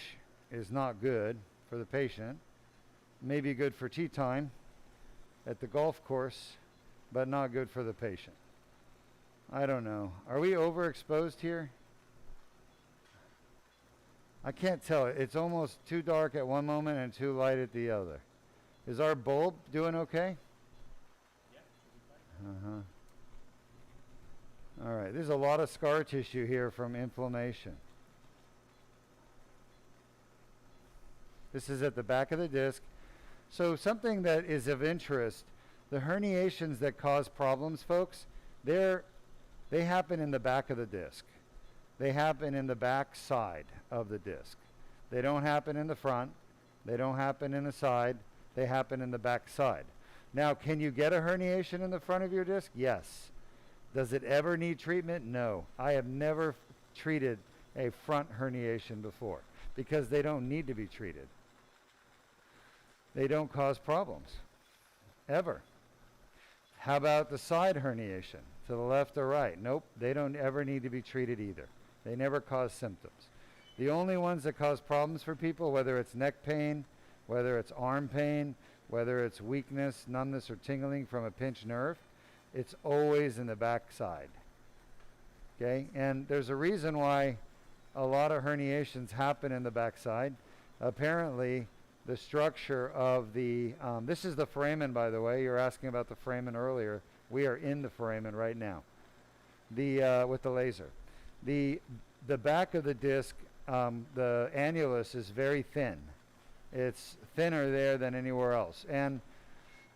is not good for the patient. Maybe good for tea time at the golf course, but not good for the patient. I don't know. Are we overexposed here? I can't tell. It's almost too dark at one moment and too light at the other. Is our bulb doing okay? Uh-huh. All right, there's a lot of scar tissue here from inflammation. This is at the back of the disc. So something that is of interest, the herniations that cause problems, folks, they happen in the back of the disc. They happen in the back side of the disc. They don't happen in the front. They don't happen in the side. They happen in the back side. Now, can you get a herniation in the front of your disc? Yes. Does it ever need treatment? No. I have never treated a front herniation before because they don't need to be treated. They don't cause problems, ever. How about the side herniation, to the left or right? Nope, they don't ever need to be treated either. They never cause symptoms. The only ones that cause problems for people, whether it's neck pain, whether it's arm pain, whether it's weakness, numbness, or tingling from a pinched nerve, it's always in the back side. Okay, and there's a reason why a lot of herniations happen in the back side. Apparently, the structure of the, this is the foramen, by the way. You're asking about the foramen earlier. We are in the foramen right now, with the laser. The back of the disc, the annulus is very thin. It's thinner there than anywhere else. And,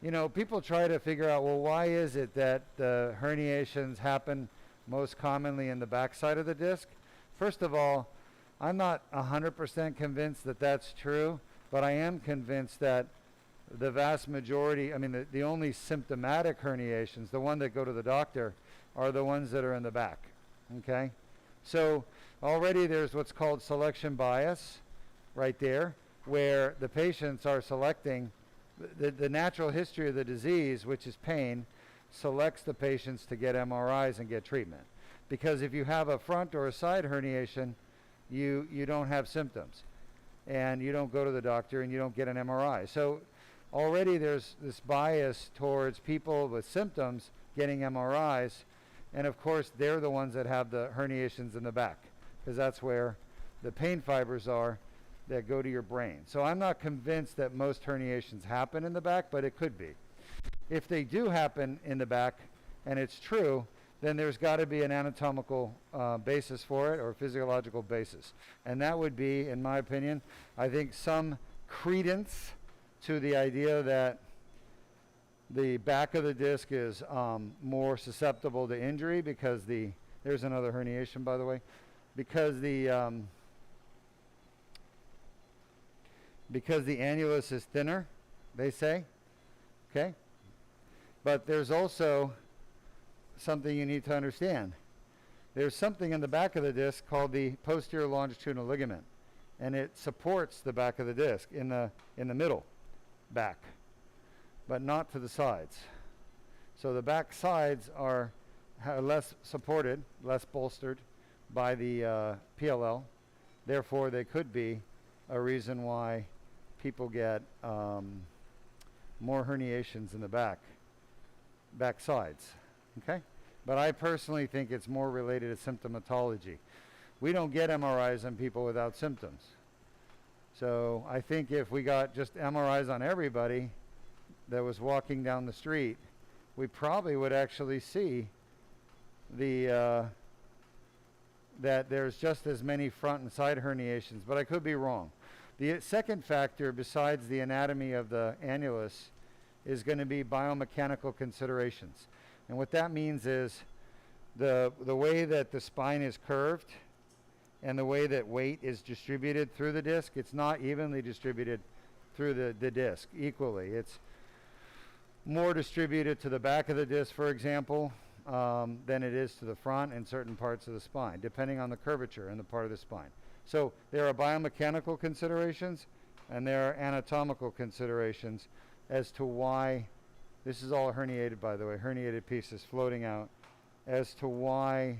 you know, people try to figure out, well, why is it that the herniations happen most commonly in the back side of the disc? First of all, I'm not 100% convinced that that's true, but I am convinced that the vast majority, I mean, the only symptomatic herniations, the one that go to the doctor, are the ones that are in the back, okay? So already there's what's called selection bias right there, where the patients are selecting, the natural history of the disease, which is pain, selects the patients to get MRIs and get treatment. Because if you have a front or a side herniation, you don't have symptoms. And you don't go to the doctor and you don't get an MRI. So already there's this bias towards people with symptoms getting MRIs. And of course, they're the ones that have the herniations in the back, because that's where the pain fibers are that go to your brain. So I'm not convinced that most herniations happen in the back, but it could be. If they do happen in the back, and it's true, then there's got to be an anatomical basis for it, or physiological basis. And that would be, in my opinion, I think some credence to the idea that the back of the disc is more susceptible to injury because there's another herniation, by the way, because the annulus is thinner, they say, okay? But there's also something you need to understand. There's something in the back of the disc called the posterior longitudinal ligament, and it supports the back of the disc in the middle back, but not to the sides. So the back sides are less supported, less bolstered by the PLL. Therefore, they could be a reason why people get more herniations in the back sides. Okay? But I personally think it's more related to symptomatology. We don't get MRIs on people without symptoms. So I think if we got just MRIs on everybody that was walking down the street, we probably would actually see that there's just as many front and side herniations, but I could be wrong. The second factor, besides the anatomy of the annulus, is going to be biomechanical considerations. And what that means is the way that the spine is curved and the way that weight is distributed through the disc, it's not evenly distributed through the disc equally. It's more distributed to the back of the disc, for example, than it is to the front and certain parts of the spine, depending on the curvature in the part of the spine. So there are biomechanical considerations and there are anatomical considerations as to why, this is all herniated, by the way, herniated pieces floating out, as to why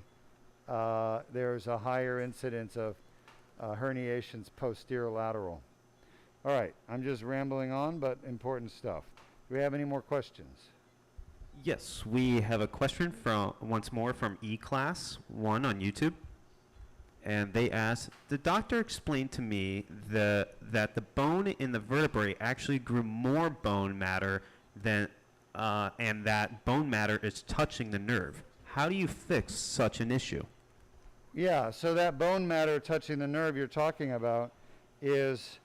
there's a higher incidence of herniations posterior lateral. All right, I'm just rambling on, but important stuff. Do we have any more questions? Yes, we have a question once more from E-Class 1 on YouTube. And they asked, the doctor explained to me that the bone in the vertebrae actually grew more bone matter than, and that bone matter is touching the nerve. How do you fix such an issue? Yeah, so that bone matter touching the nerve you're talking about is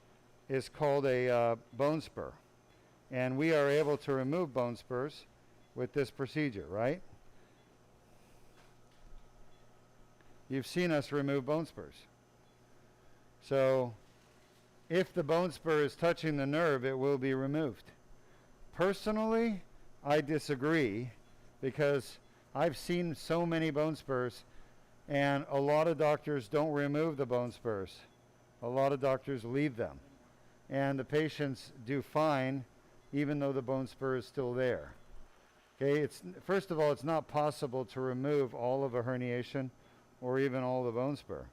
called a bone spur. And we are able to remove bone spurs with this procedure, right? You've seen us remove bone spurs. So if the bone spur is touching the nerve, it will be removed. Personally, I disagree because I've seen so many bone spurs, and a lot of doctors don't remove the bone spurs. A lot of doctors leave them. And the patients do fine even though the bone spur is still there. Okay, first of all, it's not possible to remove all of a herniation or even all the bone spur.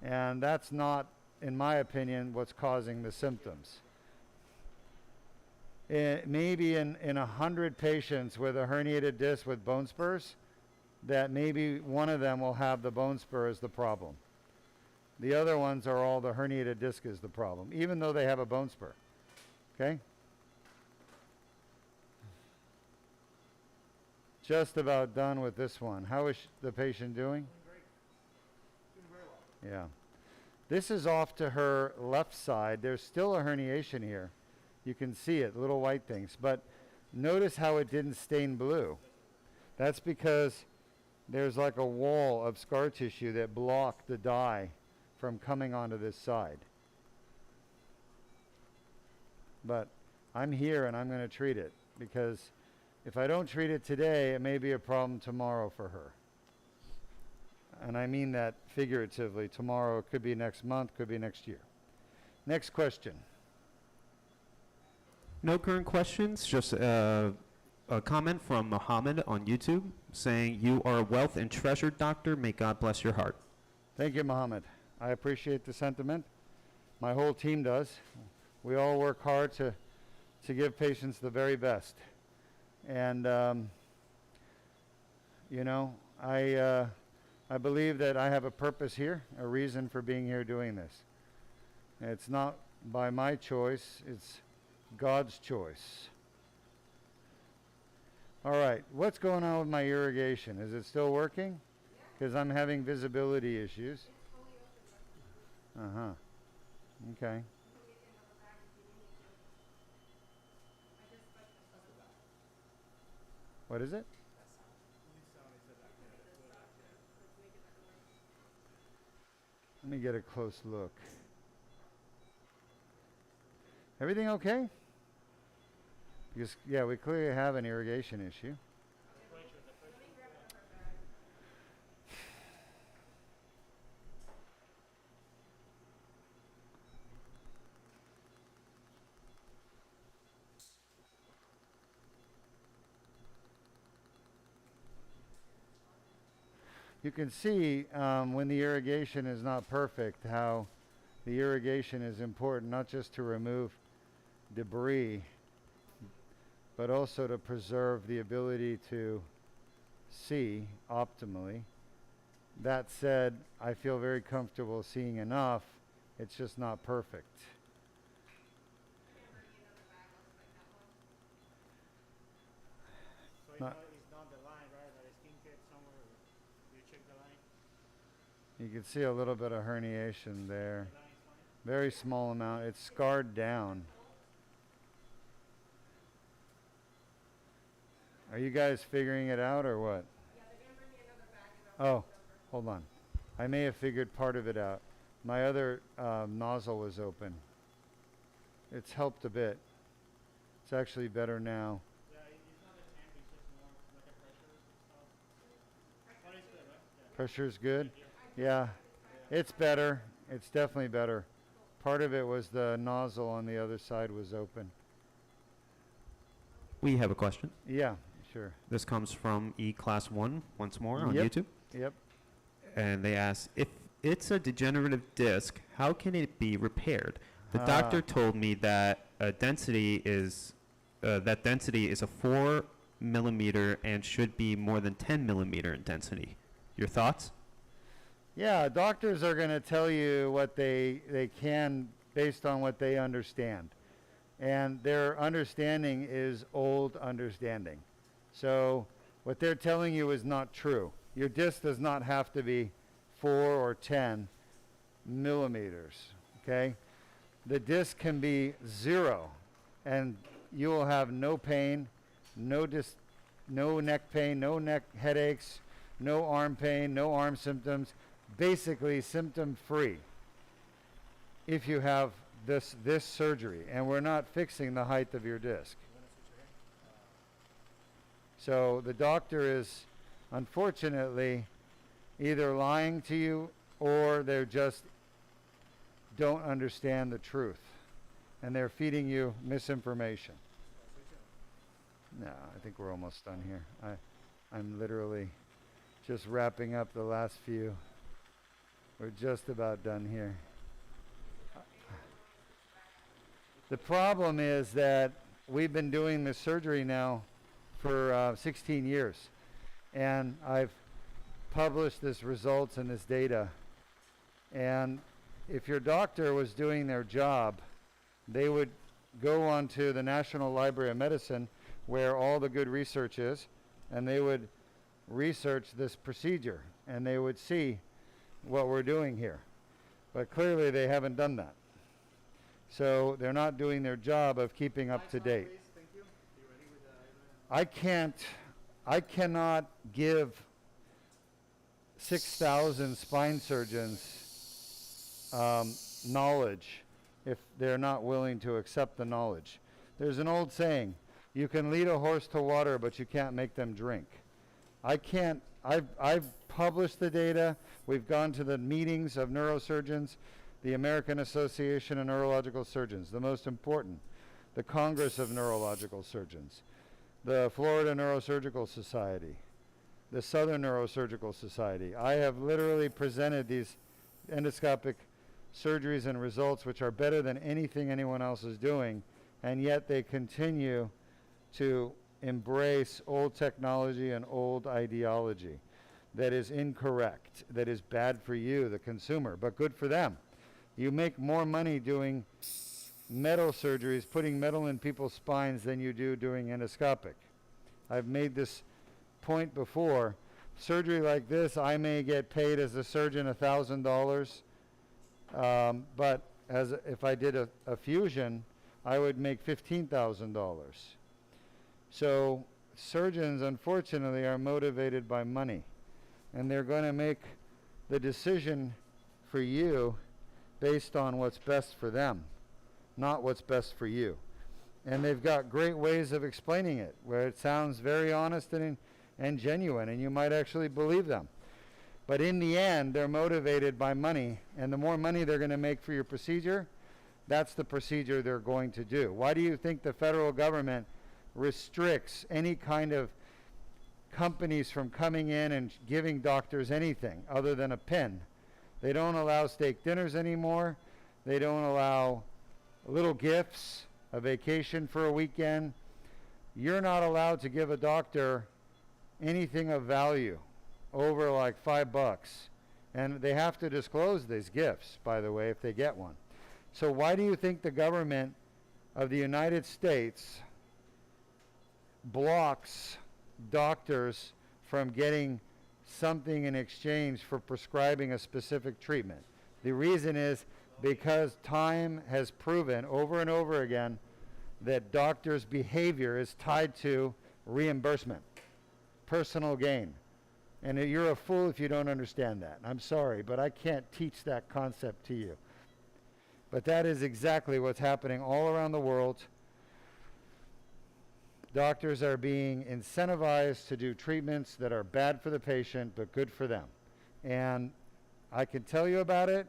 And that's not, in my opinion, what's causing the symptoms. Maybe in 100 patients with a herniated disc with bone spurs, that maybe one of them will have the bone spur as the problem. The other ones are all the herniated disc is the problem, even though they have a bone spur. Okay? Just about done with this one. How is the patient doing? Doing very well. Yeah. This is off to her left side. There's still a herniation here. You can see it, little white things. But notice how it didn't stain blue. That's because there's like a wall of scar tissue that blocked the dye from coming onto this side. But I'm here and I'm going to treat it because if I don't treat it today, it may be a problem tomorrow for her. And I mean that figuratively. Tomorrow, it could be next month, could be next year. Next question. No current questions, just a comment from Mohammed on YouTube saying, you are a wealth and treasure doctor. May God bless your heart. Thank you, Mohammed. I appreciate the sentiment. My whole team does. We all work hard to give patients the very best. And, you know, I believe that I have a purpose here, a reason for being here doing this. It's not by my choice, it's God's choice. All right, what's going on with my irrigation? Is it still working? Because I'm having visibility issues. Uh-huh. Okay. What is it? Let me get a close look. Everything okay? Because, yeah, we clearly have an irrigation issue. You can see when the irrigation is not perfect how the irrigation is important not just to remove debris but also to preserve the ability to see optimally. That said, I feel very comfortable seeing enough. It's just not perfect. So it's not the line, right? That is kinked somewhere. You check the line. You can see a little bit of herniation there. The line is fine. Very small amount. It's scarred down. Are you guys figuring it out or what? Oh, hold on. I may have figured part of it out. My other nozzle was open. It's helped a bit. It's actually better now. Yeah, it's not an amp, it's just more like a pressure stuff. But it's good, right? Yeah. Pressure's good? Yeah, it's better. It's definitely better. Part of it was the nozzle on the other side was open. We have a question. Yeah, sure. This comes from E-Class 1 once more on Yep. YouTube. Yep. And they ask, if it's a degenerative disc, how can it be repaired? The doctor told me that density is a 4 millimeter and should be more than 10 millimeter in density. Your thoughts? Yeah, doctors are going to tell you what they can based on what they understand. And their understanding is old understanding. So what they're telling you is not true. Your disc does not have to be 4 or 10 millimeters, okay? The disc can be 0, and you will have no pain, no neck pain, no neck headaches, no arm pain, no arm symptoms, basically symptom-free if you have this surgery, and we're not fixing the height of your disc. So the doctor is, unfortunately, either lying to you or they just don't understand the truth, and they're feeding you misinformation. No, I think we're almost done here. I'm literally just wrapping up the last few. We're just about done here. The problem is that we've been doing this surgery now for 16 years, and I've published this results and this data. And if your doctor was doing their job, they would go onto the National Library of Medicine, where all the good research is, and they would research this procedure, and they would see what we're doing here. But clearly they haven't done that. So they're not doing their job of keeping up to date. I cannot give 6,000 spine surgeons knowledge if they're not willing to accept the knowledge. There's an old saying, you can lead a horse to water, but you can't make them drink. I've published the data. We've gone to the meetings of neurosurgeons, the American Association of Neurological Surgeons, the most important, the Congress of Neurological Surgeons, the Florida Neurosurgical Society, the Southern Neurosurgical Society. I have literally presented these endoscopic surgeries and results which are better than anything anyone else is doing, and yet they continue to embrace old technology and old ideology that is incorrect, that is bad for you, the consumer, but good for them. You make more money doing metal surgeries, putting metal in people's spines, than you do doing endoscopic. I've made this point before. Surgery like this, I may get paid as a surgeon $1,000, but if I did a fusion, I would make $15,000. So surgeons, unfortunately, are motivated by money, and they're going to make the decision for you based on what's best for them, not what's best for you. And they've got great ways of explaining it, where it sounds very honest and genuine, and you might actually believe them. But in the end, they're motivated by money, and the more money they're going to make for your procedure, that's the procedure they're going to do. Why do you think the federal government restricts any kind of companies from coming in and giving doctors anything other than a pen? They don't allow steak dinners anymore. They don't allow little gifts, a vacation for a weekend. You're not allowed to give a doctor anything of value over like $5. And they have to disclose these gifts, by the way, if they get one. So why do you think the government of the United States blocks doctors from getting something in exchange for prescribing a specific treatment? The reason is because time has proven over and over again that doctors' behavior is tied to reimbursement, personal gain. And you're a fool if you don't understand that. I'm sorry, but I can't teach that concept to you. But that is exactly what's happening all around the world. Doctors are being incentivized to do treatments that are bad for the patient but good for them. And I can tell you about it.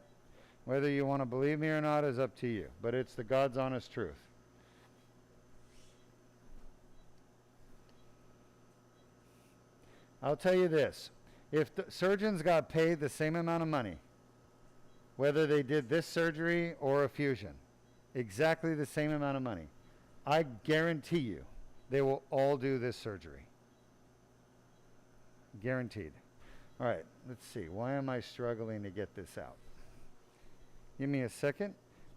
Whether you want to believe me or not is up to you. But it's the God's honest truth. I'll tell you this. If the surgeons got paid the same amount of money, whether they did this surgery or a fusion, exactly the same amount of money, I guarantee you they will all do this surgery. Guaranteed. All right, let's see. Why am I struggling to get this out? Give me a second.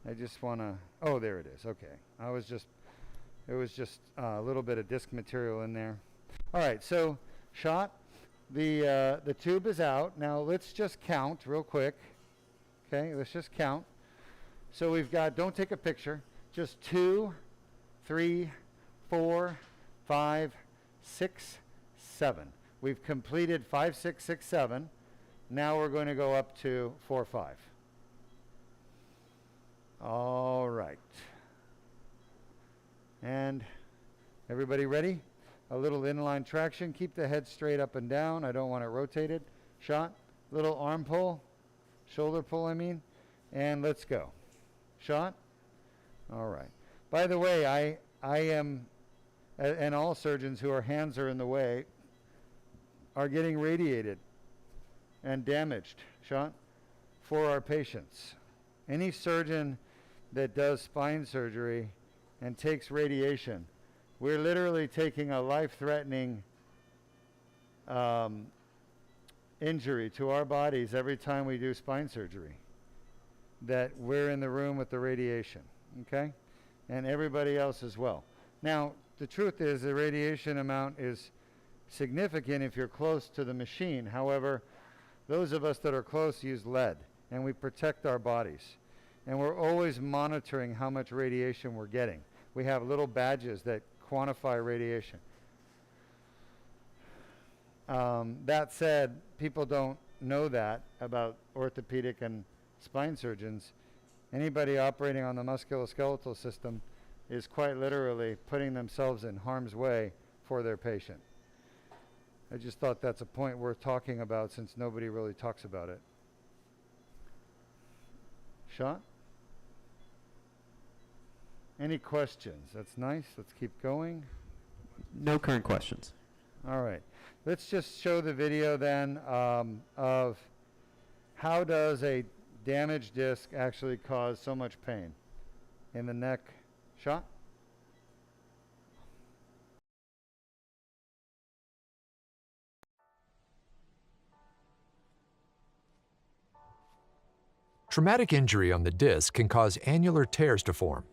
I just want to, oh, there it is. Okay. It was just a little bit of disc material in there. All right, so shot. The tube is out. Now let's just count real quick. Okay, let's just count. So we've got, don't take a picture, just 2, 3, 4, 5, 6, 7. We've completed 5, 6, 6, 7. Now we're going to go up to 4, 5. All right. And everybody ready? A little inline traction. Keep the head straight up and down. I don't want it rotated. Shot. Little arm pull. Shoulder pull, I mean. And let's go. Shot. All right. By the way, I am, and all surgeons whose hands are in the way, are getting radiated and damaged. Shot. For our patients. Any surgeon that does spine surgery and takes radiation, we're literally taking a life-threatening injury to our bodies every time we do spine surgery, that we're in the room with the radiation, okay? And everybody else as well. Now, the truth is the radiation amount is significant if you're close to the machine. However, those of us that are close use lead, and we protect our bodies. And we're always monitoring how much radiation we're getting. We have little badges that quantify radiation. That said, people don't know that about orthopedic and spine surgeons. Anybody operating on the musculoskeletal system is quite literally putting themselves in harm's way for their patient. I just thought that's a point worth talking about since nobody really talks about it. Shot? Any questions? That's nice. Let's keep going. No current questions. All right. Let's just show the video then of how does a damaged disc actually cause so much pain in the neck. Shot? Traumatic injury on the disc can cause annular tears to form.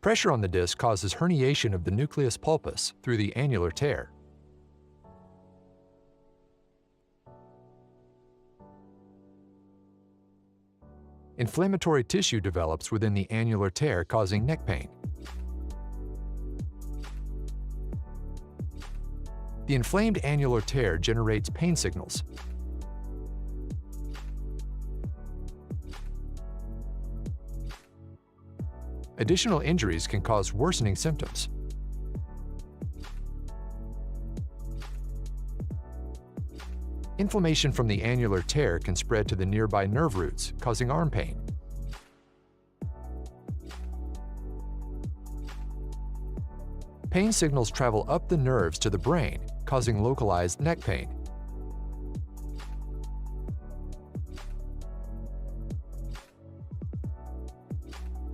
Pressure on the disc causes herniation of the nucleus pulpus through the annular tear. Inflammatory tissue develops within the annular tear, causing neck pain. The inflamed annular tear generates pain signals. Additional injuries can cause worsening symptoms. Inflammation from the annular tear can spread to the nearby nerve roots, causing arm pain. Pain signals travel up the nerves to the brain, causing localized neck pain.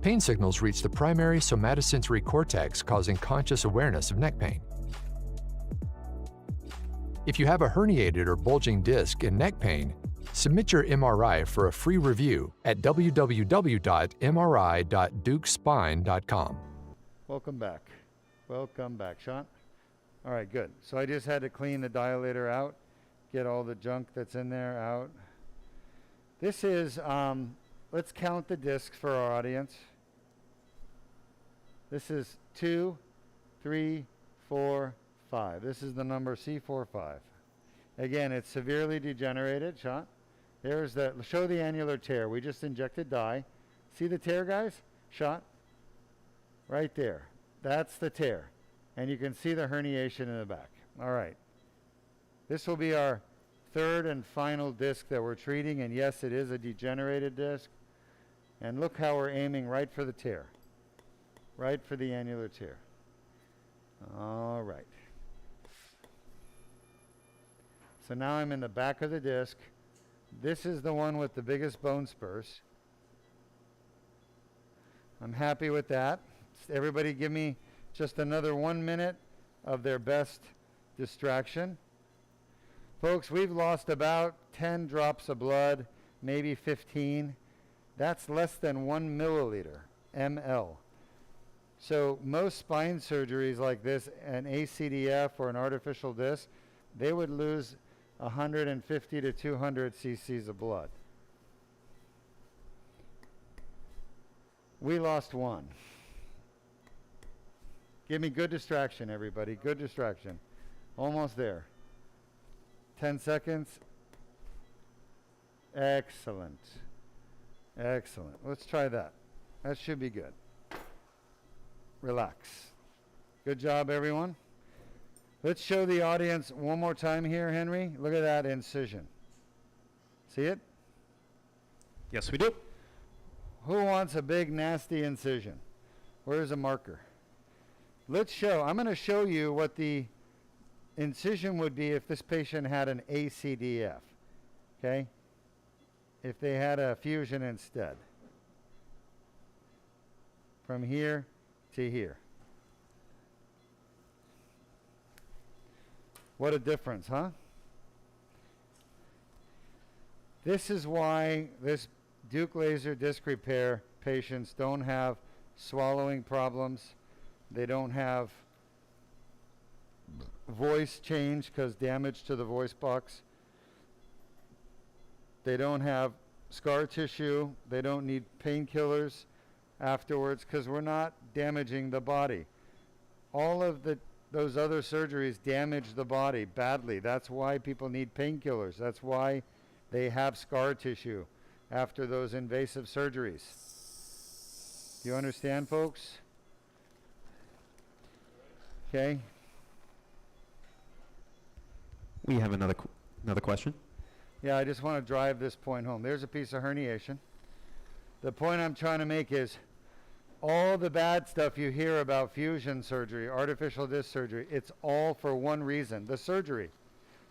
Pain signals reach the primary somatosensory cortex, causing conscious awareness of neck pain. If you have a herniated or bulging disc and neck pain, submit your MRI for a free review at www.mri.dukespine.com. Welcome back. Welcome back, Sean. All right, good. So I just had to clean the dilator out, get all the junk that's in there out. This is, let's count the discs for our audience. This is 2, 3, 4, 5. This is the number C4-5. Again, it's severely degenerated. Shot. There's the, show the annular tear. We just injected dye. See the tear, guys? Shot. Right there. That's the tear. And you can see the herniation in the back. All right. This will be our third and final disc that we're treating. And yes, it is a degenerated disc. And look how we're aiming right for the tear. Right for the annular tear. All right. So now I'm in the back of the disc. This is the one with the biggest bone spurs. I'm happy with that. Everybody give me just another 1 minute of their best distraction. Folks, we've lost about 10 drops of blood, maybe 15. That's less than 1 milliliter, ml. So most spine surgeries like this, an ACDF or an artificial disc, they would lose 150 to 200 cc's of blood. We lost 1. Give me good distraction, everybody. Good distraction. Almost there. 10 seconds. Excellent. Excellent. Let's try that. That should be good. Relax. Good job, everyone. Let's show the audience one more time here, Henry. Look at that incision. See it? Yes, we do. Who wants a big, nasty incision? Where's a marker? Let's show. I'm going to show you what the incision would be if this patient had an ACDF. Okay? If they had a fusion instead. From here to here. What a difference, huh? This is why this Duke laser disc repair patients don't have swallowing problems. They don't have voice change because damage to the voice box. They don't have scar tissue. They don't need painkillers afterwards because we're not damaging the body. All of those other surgeries damage the body badly. That's why people need painkillers. That's why they have scar tissue after those invasive surgeries. Do you understand, folks? Okay. We have another question. Yeah, I just want to drive this point home. There's a piece of herniation. The point I'm trying to make is all the bad stuff you hear about fusion surgery, artificial disc surgery, it's all for one reason, the surgery.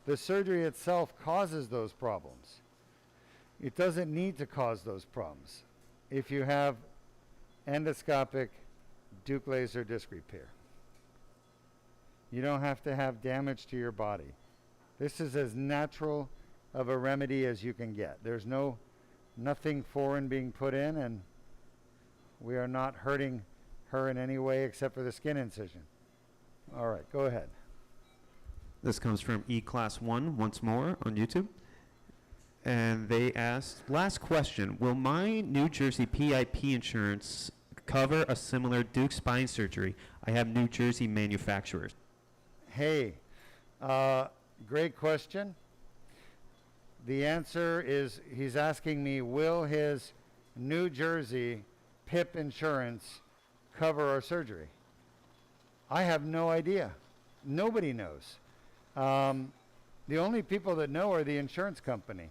The surgery itself causes those problems. It doesn't need to cause those problems if you have endoscopic Duke laser disc repair. You don't have to have damage to your body. This is as natural of a remedy as you can get. There's nothing foreign being put in, and we are not hurting her in any way except for the skin incision. All right, go ahead. This comes from eClass1 once more on YouTube. And they asked, last question, will my New Jersey PIP insurance cover a similar Duke spine surgery? I have New Jersey manufacturers. Hey, great question. The answer is he's asking me, will his New Jersey PIP insurance cover our surgery? I have no idea. Nobody knows. The only people that know are the insurance company.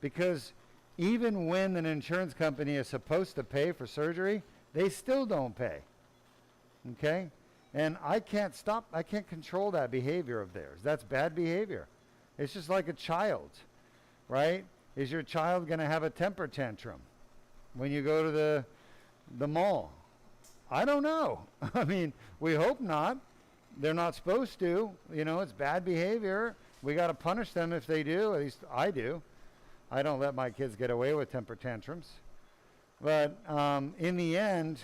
Because even when an insurance company is supposed to pay for surgery, they still don't pay. Okay? And I can't control that behavior of theirs. That's bad behavior. It's just like a child, right? Is your child going to have a temper tantrum when you go to the mall? I don't know. I mean, we hope not. They're not supposed to. You know, it's bad behavior. We got to punish them if they do. At least I do. I don't let my kids get away with temper tantrums. But in the end,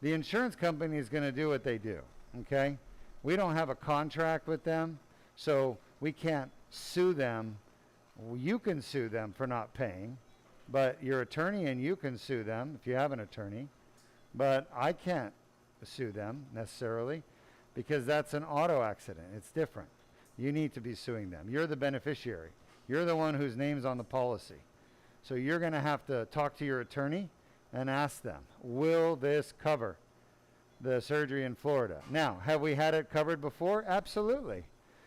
the insurance company is going to do what they do, okay? We don't have a contract with them, so we can't sue them. You can sue them for not paying, but your attorney and you can sue them if you have an attorney. But I can't sue them necessarily because that's an auto accident. It's different. You need to be suing them. You're the beneficiary. You're the one whose name's on the policy. So you're going to have to talk to your attorney and ask them, will this cover the surgery in Florida? Now, have we had it covered before? Absolutely.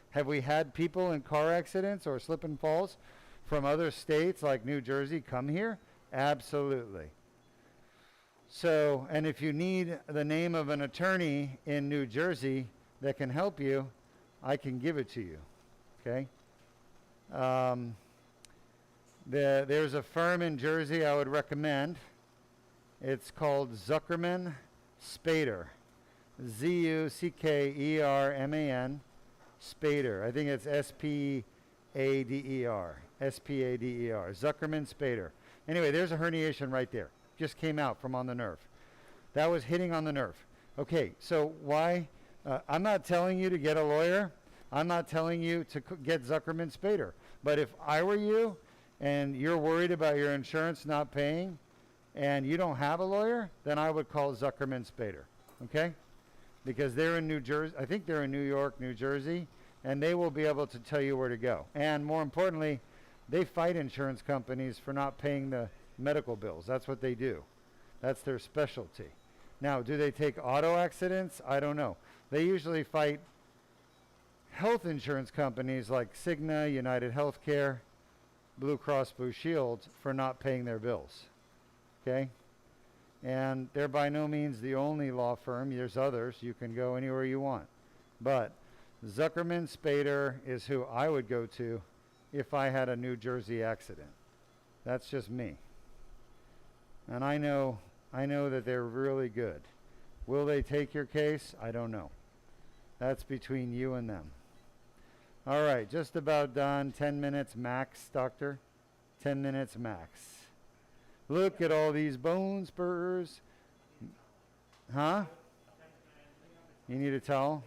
Have we had people in car accidents or slip and falls from other states like New Jersey come here? Absolutely. So, and if you need the name of an attorney in New Jersey that can help you, I can give it to you, okay? There's a firm in Jersey I would recommend. It's called Zuckerman Spader. Zuckerman, Spader. I think it's Spader. Spader. Zuckerman Spader. Anyway, there's a herniation right there. Just came out from on the nerve. That was hitting on the nerve. Okay, so why? I'm not telling you to get a lawyer. I'm not telling you to get Zuckerman Spader. But if I were you and you're worried about your insurance not paying and you don't have a lawyer, then I would call Zuckerman Spader. Okay? Because they're in New Jersey. I think they're in New York, New Jersey, and they will be able to tell you where to go. And more importantly, they fight insurance companies for not paying the medical bills. That's what they do. That's their specialty. Now, do they take auto accidents? I don't know. They usually fight health insurance companies like Cigna, United Healthcare, Blue Cross Blue Shield for not paying their bills. Okay? And they're by no means the only law firm. There's others. You can go anywhere you want. But Zuckerman Spader is who I would go to if I had a New Jersey accident. That's just me. And I know that they're really good. Will they take your case? I don't know. That's between you and them. All right, just about done. 10 minutes max, doctor. 10 minutes max. Look at all these bone spurs. Huh? You need a towel?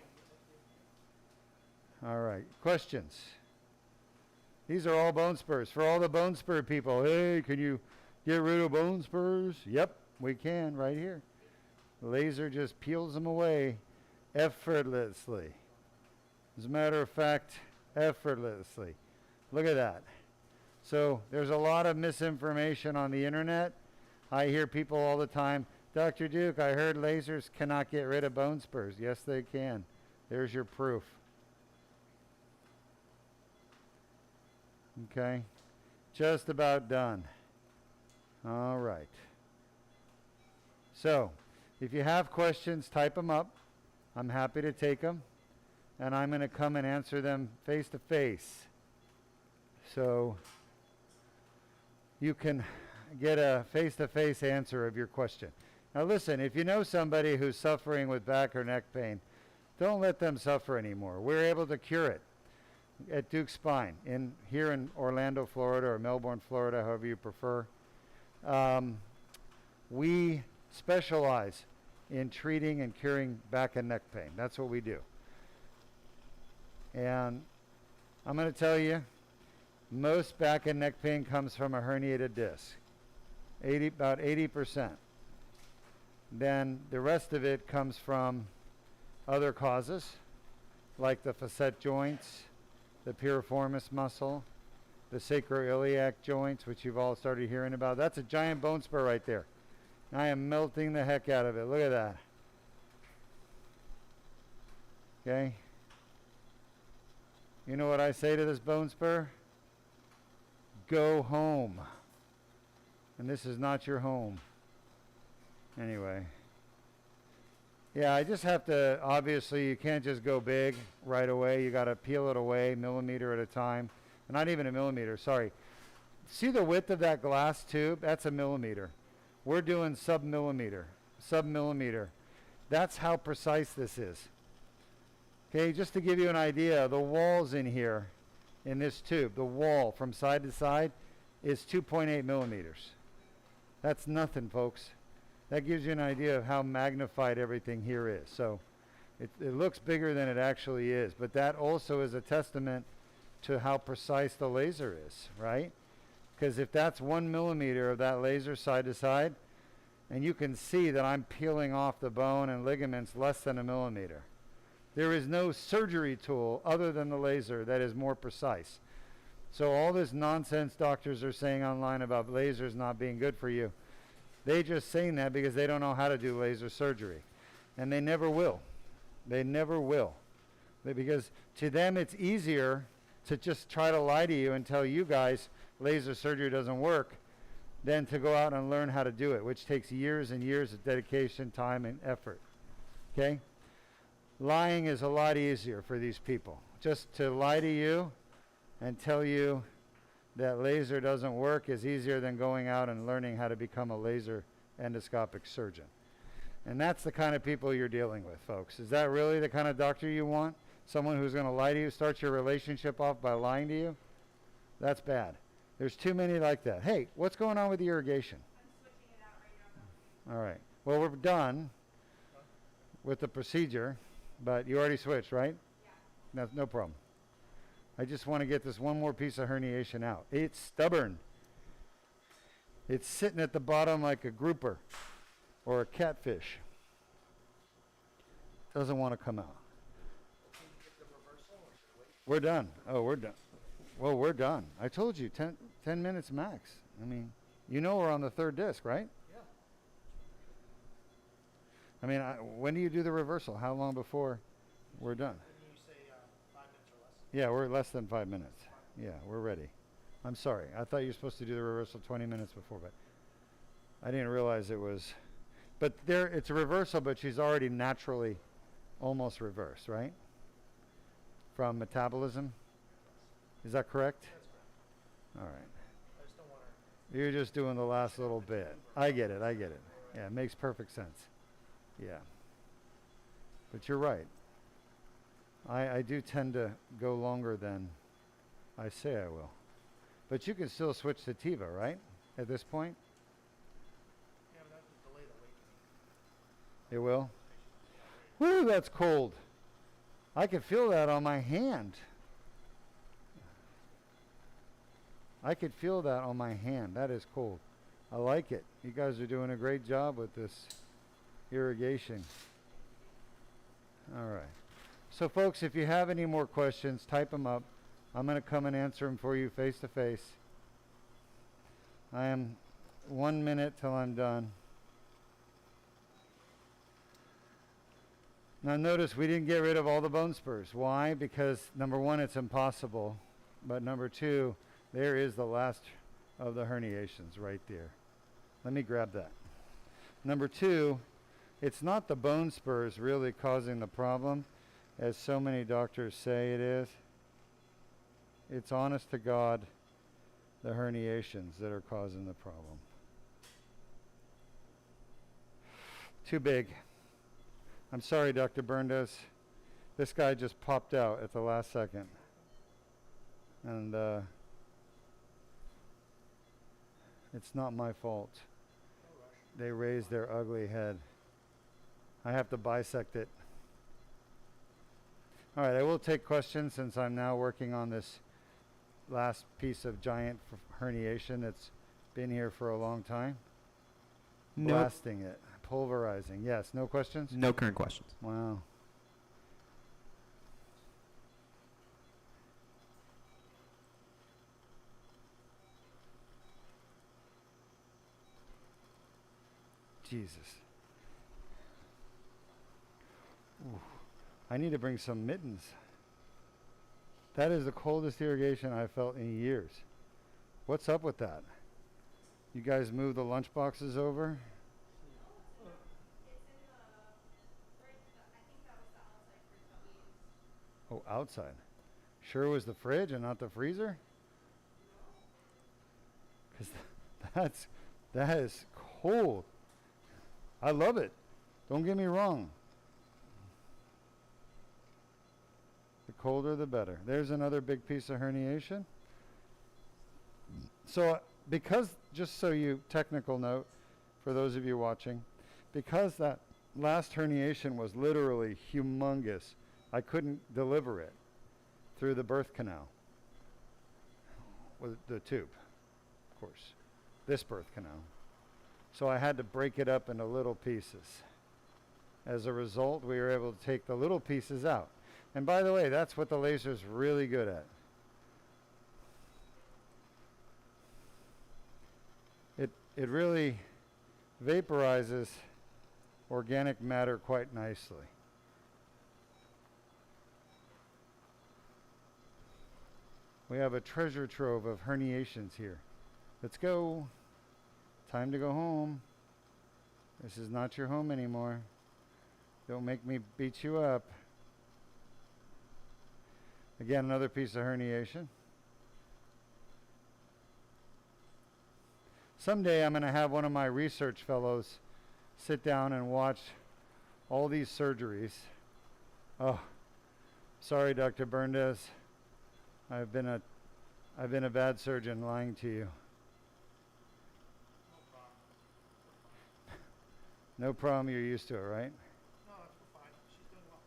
All right, questions? These are all bone spurs. For all the bone spur people, hey, can you get rid of bone spurs? Yep, we can right here. The laser just peels them away effortlessly. As a matter of fact, effortlessly. Look at that. So there's a lot of misinformation on the internet. I hear people all the time, Dr. Duke, I heard lasers cannot get rid of bone spurs. Yes, they can. There's your proof. Okay. Just about done. All right. So, if you have questions, type them up. I'm happy to take them. And I'm going to come and answer them face to face. So, you can get a face-to-face answer of your question. Now listen, if you know somebody who's suffering with back or neck pain, don't let them suffer anymore. We're able to cure it at Duke Spine here in Orlando, Florida, or Melbourne, Florida, however you prefer. We specialize in treating and curing back and neck pain. That's what we do. And I'm going to tell you, most back and neck pain comes from a herniated disc, about 80%. Then the rest of it comes from other causes, like the facet joints, the piriformis muscle, the sacroiliac joints, which you've all started hearing about. That's a giant bone spur right there. I am melting the heck out of it. Look at that. Okay? You know what I say to this bone spur? Go home. And this is not your home. Anyway. Yeah, I just have to, obviously, you can't just go big right away. You got to peel it away, millimeter at a time. Not even a millimeter, sorry. See the width of that glass tube? That's a millimeter. We're doing sub-millimeter. That's how precise this is. Okay, just to give you an idea, the walls in here, in this tube, the wall from side to side is 2.8 millimeters. That's nothing, folks. That gives you an idea of how magnified everything here is. So it looks bigger than it actually is, but that also is a testament to how precise the laser is, right? Because if that's 1 millimeter of that laser side to side, and you can see that I'm peeling off the bone and ligaments less than a millimeter. There is no surgery tool other than the laser that is more precise. So all this nonsense doctors are saying online about lasers not being good for you, they just saying that because they don't know how to do laser surgery. And they never will. They never will. Because to them it's easier to just try to lie to you and tell you guys laser surgery doesn't work than to go out and learn how to do it, which takes years and years of dedication, time, and effort. Okay? Lying is a lot easier for these people. Just to lie to you and tell you that laser doesn't work is easier than going out and learning how to become a laser endoscopic surgeon. And that's the kind of people you're dealing with, folks. Is that really the kind of doctor you want? Someone who's going to lie to you, start your relationship off by lying to you? That's bad. There's too many like that. Hey, what's going on with the irrigation? I'm switching it out right now. All right. Well, we're done with the procedure, but you already switched, right? Yeah. No problem. I just want to get this one more piece of herniation out. It's stubborn. It's sitting at the bottom like a grouper or a catfish. Doesn't want to come out. We're done. Oh, we're done. Well, we're done. I told you, 10 minutes max. I mean, you know we're on the third disc, right? Yeah. I mean, when do you do the reversal? How long before we're done? Didn't you say 5 minutes or less? Yeah, we're less than 5 minutes. Yeah, we're ready. I'm sorry. I thought you were supposed to do the reversal 20 minutes before, but I didn't realize it was. But there, it's a reversal, but she's already naturally almost reversed, right? From metabolism. Is that correct? That's correct. All right. I just don't want her. You're just doing the last little bit. I get it. I get it. Yeah, it makes perfect sense. Yeah. But you're right. I do tend to go longer than I say I will. But you can still switch to Tiva, right? At this point? Yeah, but that would delay the It weight. will? Woo, that's cold. I can feel that on my hand. I could feel that on my hand. That is cold. I like it. You guys are doing a great job with this irrigation. All right. So folks, if you have any more questions, type them up. I'm going to come and answer them for you face to face. I am 1 minute till I'm done. Now notice we didn't get rid of all the bone spurs. Why? Because number one, it's impossible. But number two, there is the last of the herniations right there. Let me grab that. Number two, it's not the bone spurs really causing the problem, as so many doctors say it is. It's honest to God, the herniations that are causing the problem. Too big. I'm sorry, Dr. Berndes. This guy just popped out at the last second. And it's not my fault. They raised their ugly head. I have to bisect it. All right, I will take questions since I'm now working on this last piece of giant herniation that's been here for a long time. No, Blasting it, pulverizing. Yes, no questions? no current questions. Wow. Jesus. Ooh. I need to bring some mittens. That is the coldest irrigation I've felt in years. What's up with that? You guys move the lunch boxes over? It's in the fridge. I think that was the outside fridge that we used. Oh, outside. Sure it was the fridge and not the freezer? Because that is cold. I love it. Don't get me wrong. The colder the better. There's another big piece of herniation. So because, just so you, technical note for those of you watching, because that last herniation was literally humongous, I couldn't deliver it through the birth canal with the tube, of course, this birth canal. So I had to break it up into little pieces. As a result, we were able to take the little pieces out. And by the way, that's what the laser's really good at. It really vaporizes organic matter quite nicely. We have a treasure trove of herniations here. Let's go. Time to go home. This is not your home anymore. Don't make me beat you up. Again, another piece of herniation. Someday I'm going to have one of my research fellows sit down and watch all these surgeries. Oh, sorry, Dr. Berndes. I've been a bad surgeon lying to you. No problem, you're used to it, right? No, that's fine. She's doing well.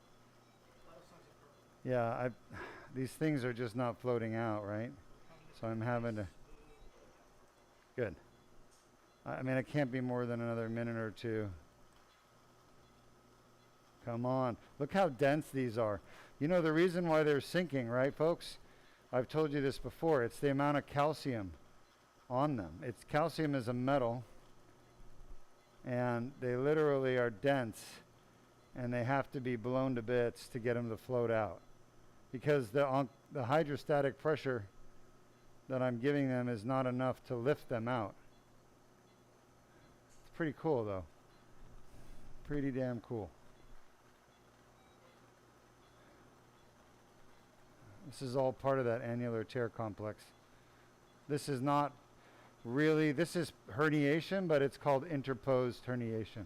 A lot of signs of her. Yeah, these things are just not floating out, right? So I'm having to. Good. I mean, it can't be more than another minute or two. Come on. Look how dense these are. You know the reason why they're sinking, right, folks? I've told you this before. It's the amount of calcium on them. Calcium is a metal, and they literally are dense, and they have to be blown to bits to get them to float out, because the hydrostatic pressure that I'm giving them is not enough to lift them out. It's pretty cool, though. Pretty damn cool. This is all part of that annular tear complex. This is not really, this is herniation, but it's called interposed herniation.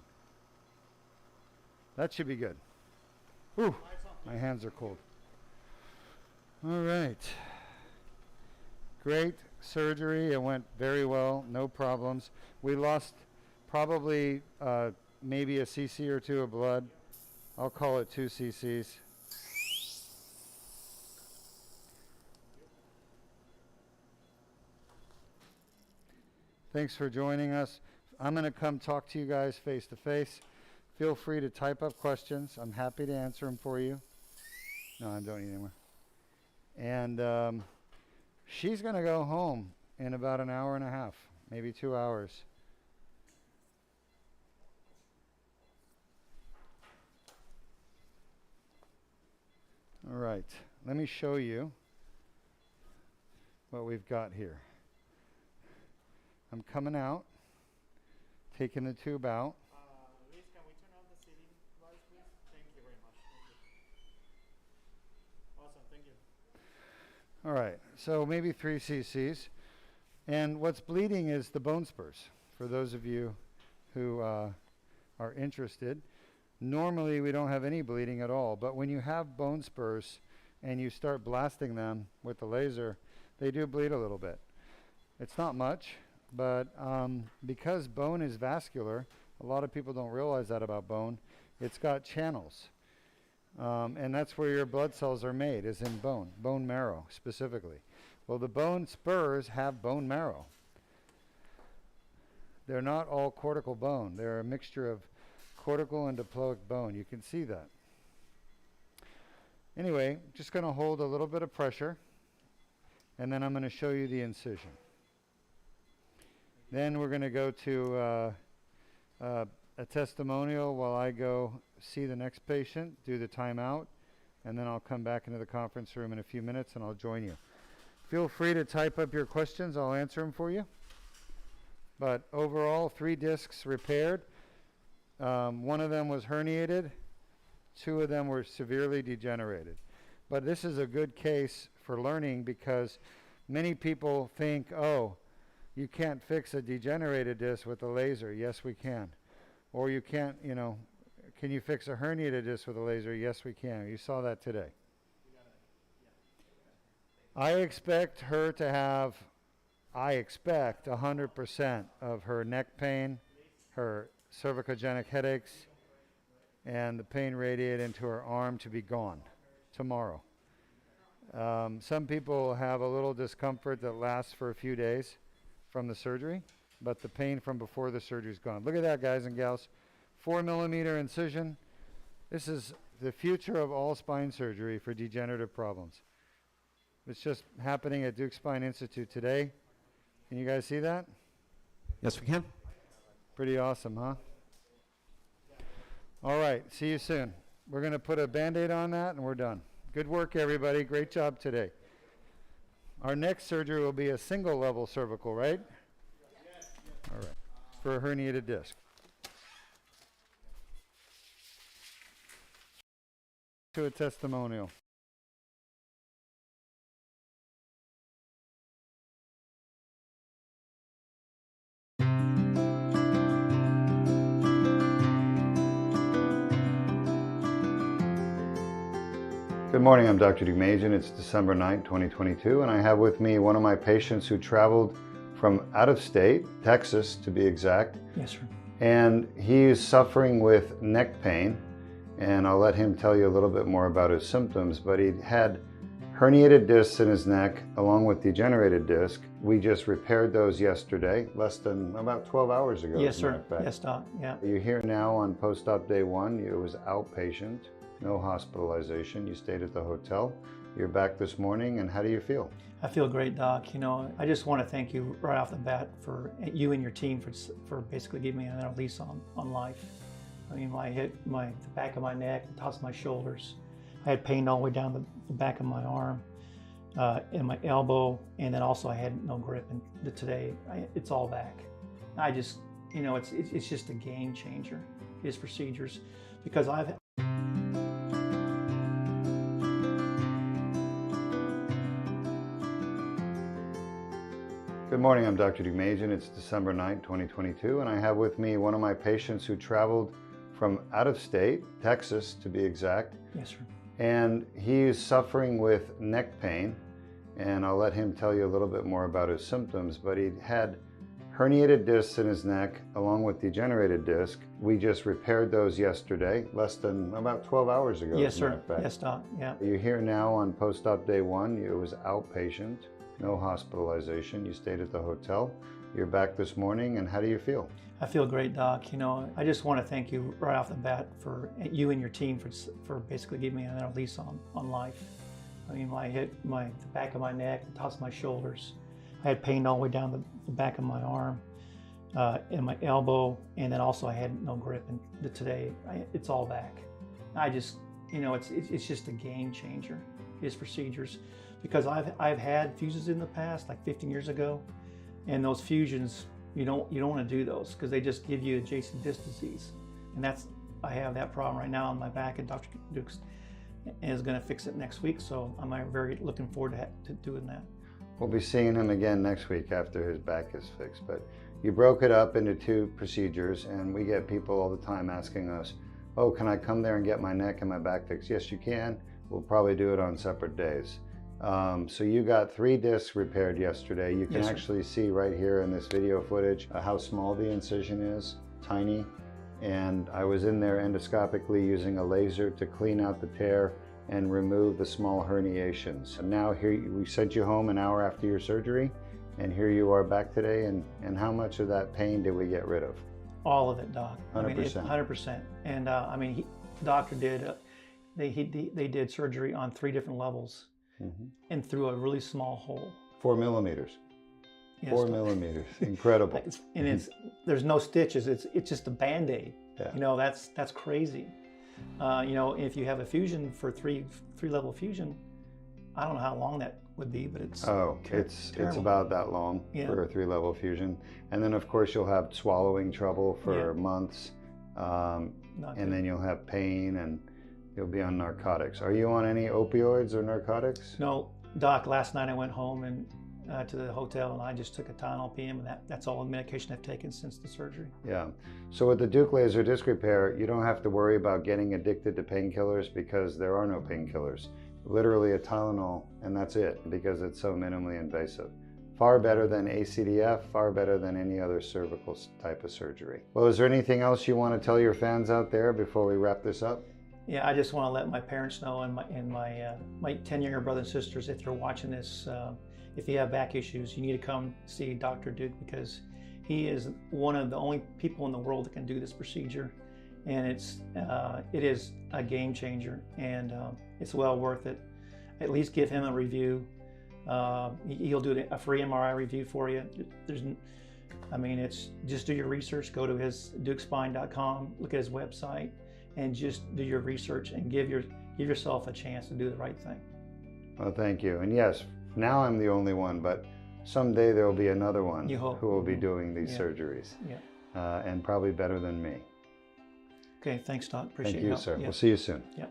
That should be good. Whew, my hands are cold. All right. Great surgery. It went very well, no problems. We lost probably maybe a cc or two of blood. I'll call it 2 cc's. Thanks for joining us. I'm going to come talk to you guys face to face. Feel free to type up questions. I'm happy to answer them for you. No, I don't need anymore. And she's going to go home in about an hour and a half, maybe 2 hours. All right, let me show you what we've got here. I'm coming out, taking the tube out. Liz, can we turn on the seating device, please? Thank you very much. Thank you. Awesome, thank you. All right, so maybe 3 cc's. And what's bleeding is the bone spurs, for those of you who are interested. Normally, we don't have any bleeding at all, but when you have bone spurs and you start blasting them with the laser, they do bleed a little bit. It's not much, but because bone is vascular, a lot of people don't realize that about bone. It's got channels, and that's where your blood cells are made, is in bone marrow specifically. Well, the bone spurs have bone marrow. They're not all cortical bone. They're a mixture of cortical and diploic bone. You can see that. Anyway, just going to hold a little bit of pressure, and then I'm going to show you the incision. Then we're going to go to a testimonial while I go see the next patient, do the timeout, and then I'll come back into the conference room in a few minutes and I'll join you. Feel free to type up your questions. I'll answer them for you. But overall, 3 discs repaired. 1 of them was herniated. 2 of them were severely degenerated. But this is a good case for learning, because many people think, oh, you can't fix a degenerated disc with a laser. Yes, we can. Or you can't, can you fix a herniated disc with a laser? Yes, we can. You saw that today. I expect her to have, 100% of her neck pain, her cervicogenic headaches, and the pain radiated into her arm to be gone tomorrow. Some people have a little discomfort that lasts for a few days from the surgery, but the pain from before the surgery is gone. Look at that, guys and gals. 4mm incision. This is the future of all spine surgery for degenerative problems. It's just happening at Duke Spine Institute today. Can you guys see that? Yes, we can. Pretty awesome, huh? All right, see you soon. We're going to put a Band-Aid on that and we're done. Good work, everybody. Great job today. Our next surgery will be a single level cervical, right? Yes. All right, for a herniated disc. To a testimonial. Good morning, I'm Dr. Dumajan. It's December 9th, 2022, and I have with me one of my patients who traveled from out of state, Texas to be exact. Yes, sir. And he's suffering with neck pain, and I'll let him tell you a little bit more about his symptoms, but he had herniated discs in his neck along with degenerated disc. We just repaired those yesterday, less than about 12 hours ago. Yes, as a matter sir. of fact. Yes, doc. Yeah. You're here now on post-op day one. It was outpatient, no hospitalization. You stayed at the hotel. You're back this morning, and how do you feel? I feel great, doc. You know, I just want to thank you right off the bat for you and your team for basically giving me another lease on life. I mean, the back of my neck, the tops of my shoulders. I had pain all the way down the back of my arm, and my elbow, and then also I had no grip. And today, it's all back. I just, you know, it's just a game changer, his procedures, because I've. Good morning, I'm Dr. Dumajan. It's December 9th, 2022, and I have with me one of my patients who traveled from out of state, Texas to be exact. Yes, sir. And he's suffering with neck pain, and I'll let him tell you a little bit more about his symptoms, but he had herniated discs in his neck along with degenerated disc. We just repaired those yesterday, less than about 12 hours ago. Yes, as a matter sir. of fact. Yes, doc. Yeah. You're here now on post-op day one. It was outpatient, no hospitalization. You stayed at the hotel. You're back this morning, and how do you feel? I feel great, doc. You know, I just want to thank you right off the bat for you and your team for basically giving me another lease on life. I mean, the back of my neck, the tops of my shoulders. I had pain all the way down the back of my arm, and my elbow, and then also I had no grip. And today, it's all back. I just, you know, it's just a game changer, his procedures, because I've had fusions in the past, like 15 years ago, and those fusions, you don't want to do those because they just give you adjacent disc disease, and I have that problem right now on my back, and Dr. Dukes is going to fix it next week, so I'm very looking forward to doing that. We'll be seeing him again next week after his back is fixed, but you broke it up into two procedures, and we get people all the time asking us, oh, can I come there and get my neck and my back fixed? Yes, you can. We'll probably do it on separate days. So you got 3 discs repaired yesterday. You can Yes, sir. actually see right here in this video footage how small the incision is, tiny. And I was in there endoscopically using a laser to clean out the tear and remove the small herniations. And now here we sent you home an hour after your surgery, and here you are back today. And how much of that pain did we get rid of? All of it, doc. 100%. I mean, 100%. And I mean, doctor did. They did surgery on 3 different levels, and through a really small hole. 4 millimeters. Yes, 4 doc. millimeters. Incredible. There's no stitches. It's just a Band-Aid. Yeah. You know, that's crazy. You know, if you have a fusion for three level fusion, I don't know how long that would be, but it's it's terrible. about that long Yeah. for a 3-level fusion. And then of course you'll have swallowing trouble for months, Not and good. then you'll have pain, and you'll be on narcotics. Are you on any opioids or narcotics? No, doc. Last night I went home and to the hotel, and I just took a Tylenol PM, and that's all the medication I've taken since the surgery. Yeah. So with the Duke laser disc repair, you don't have to worry about getting addicted to painkillers because there are no painkillers. Literally a Tylenol, and that's it, because it's so minimally invasive. Far better than ACDF, far better than any other cervical type of surgery. Well, is there anything else you want to tell your fans out there before we wrap this up? Yeah, I just want to let my parents know, and my 10 younger brothers and sisters, if you're watching this, if you have back issues, you need to come see Dr. Duke, because he is one of the only people in the world that can do this procedure, and it is a game changer, and it's well worth it. At least give him a review. He'll do a free MRI review for you. It's just do your research. Go to his dukespine.com, look at his website, and just do your research and give yourself a chance to do the right thing. Well, thank you. And yes, now I'm the only one, but someday there will be another one You hope. who will be doing these Yeah. surgeries, Yeah. and probably better than me. Okay, thanks, Doc. Appreciate Thank your you, help. sir. Yeah. We'll see you soon. Yeah.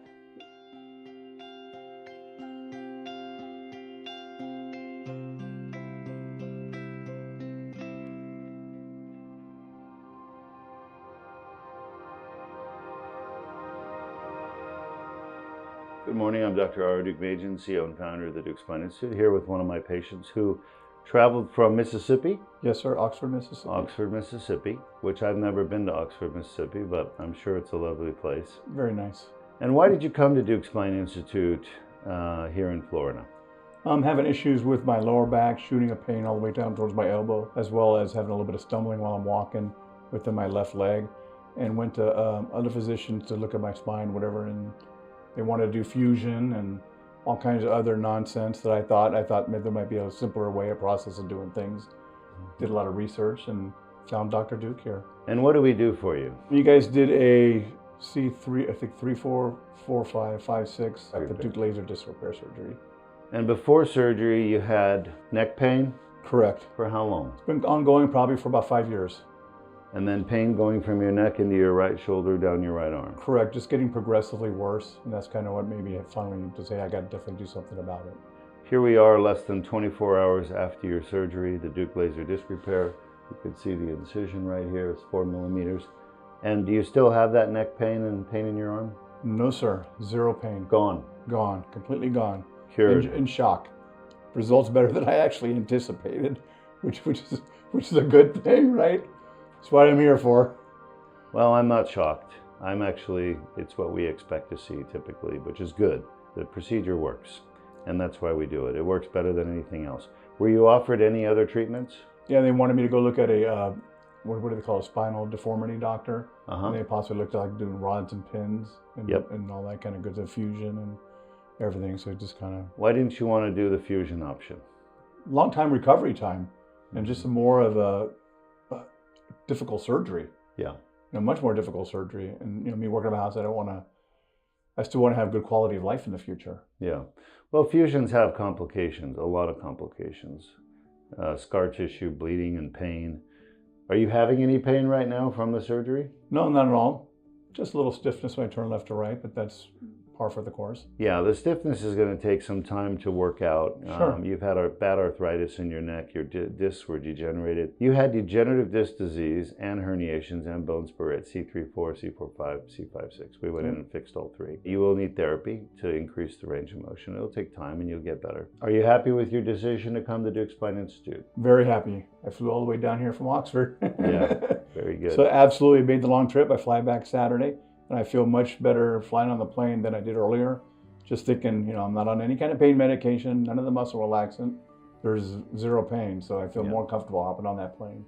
Good morning, I'm Dr. Ara Duke-Majan, CEO and founder of the Duke Spine Institute, here with one of my patients who traveled from Mississippi. Yes, sir. Oxford, Mississippi. Oxford, Mississippi, which I've never been to Oxford, Mississippi, but I'm sure it's a lovely place. Very nice. And why did you come to Duke Spine Institute here in Florida? I'm having issues with my lower back, shooting a pain all the way down towards my elbow, as well as having a little bit of stumbling while I'm walking within my left leg. And went to other physicians to look at my spine, whatever, and they wanted to do fusion and all kinds of other nonsense that I thought maybe there might be a simpler way, a process of doing things. Did a lot of research and found Dr. Duke here. And what do we do for you? You guys did a C3, I think 3-4-4-5-5-6 at the Duke laser disc repair surgery. And before surgery, you had neck pain? Correct. For how long? It's been ongoing probably for about 5 years. And then pain going from your neck into your right shoulder, down your right arm? Correct, just getting progressively worse. And that's kind of what made me finally to say I got to definitely do something about it. Here we are less than 24 hours after your surgery, the Duke laser disc repair. You can see the incision right here, it's 4 millimeters. And do you still have that neck pain and pain in your arm? No, sir, zero pain. Gone? Gone, completely gone. Cured? In shock. Results better than I actually anticipated, which is a good thing, right? That's what I'm here for. Well, I'm not shocked. It's what we expect to see typically, which is good. The procedure works, and that's why we do it. It works better than anything else. Were you offered any other treatments? Yeah, they wanted me to go look at a, what do they call, a spinal deformity doctor. And they possibly looked at like doing rods and pins and, and all that kind of good, the fusion and everything. So it just kind of... Why didn't you want to do the fusion option? Long time recovery time and just more of a difficult surgery. Yeah. Much more difficult surgery. And me working in a house, I still want to have good quality of life in the future. Yeah. Well, fusions have complications, a lot of complications. Scar tissue, bleeding, and pain. Are you having any pain right now from the surgery? No, not at all. Just a little stiffness when I turn left to right, but that's par for the course. Yeah, the stiffness is going to take some time to work out. Sure. You've had a bad arthritis in your neck, your discs were degenerated. You had degenerative disc disease and herniations and bone spur at C3-4, C4-5, C5-6. We went in and fixed all three. You will need therapy to increase the range of motion. It'll take time and you'll get better. Are you happy with your decision to come to Duke Spine Institute? Very happy. I flew all the way down here from Oxford. Yeah, very good. So absolutely made the long trip. I fly back Saturday. And I feel much better flying on the plane than I did earlier. Just thinking, I'm not on any kind of pain medication, none of the muscle relaxant. There's zero pain, so I feel more comfortable hopping on that plane.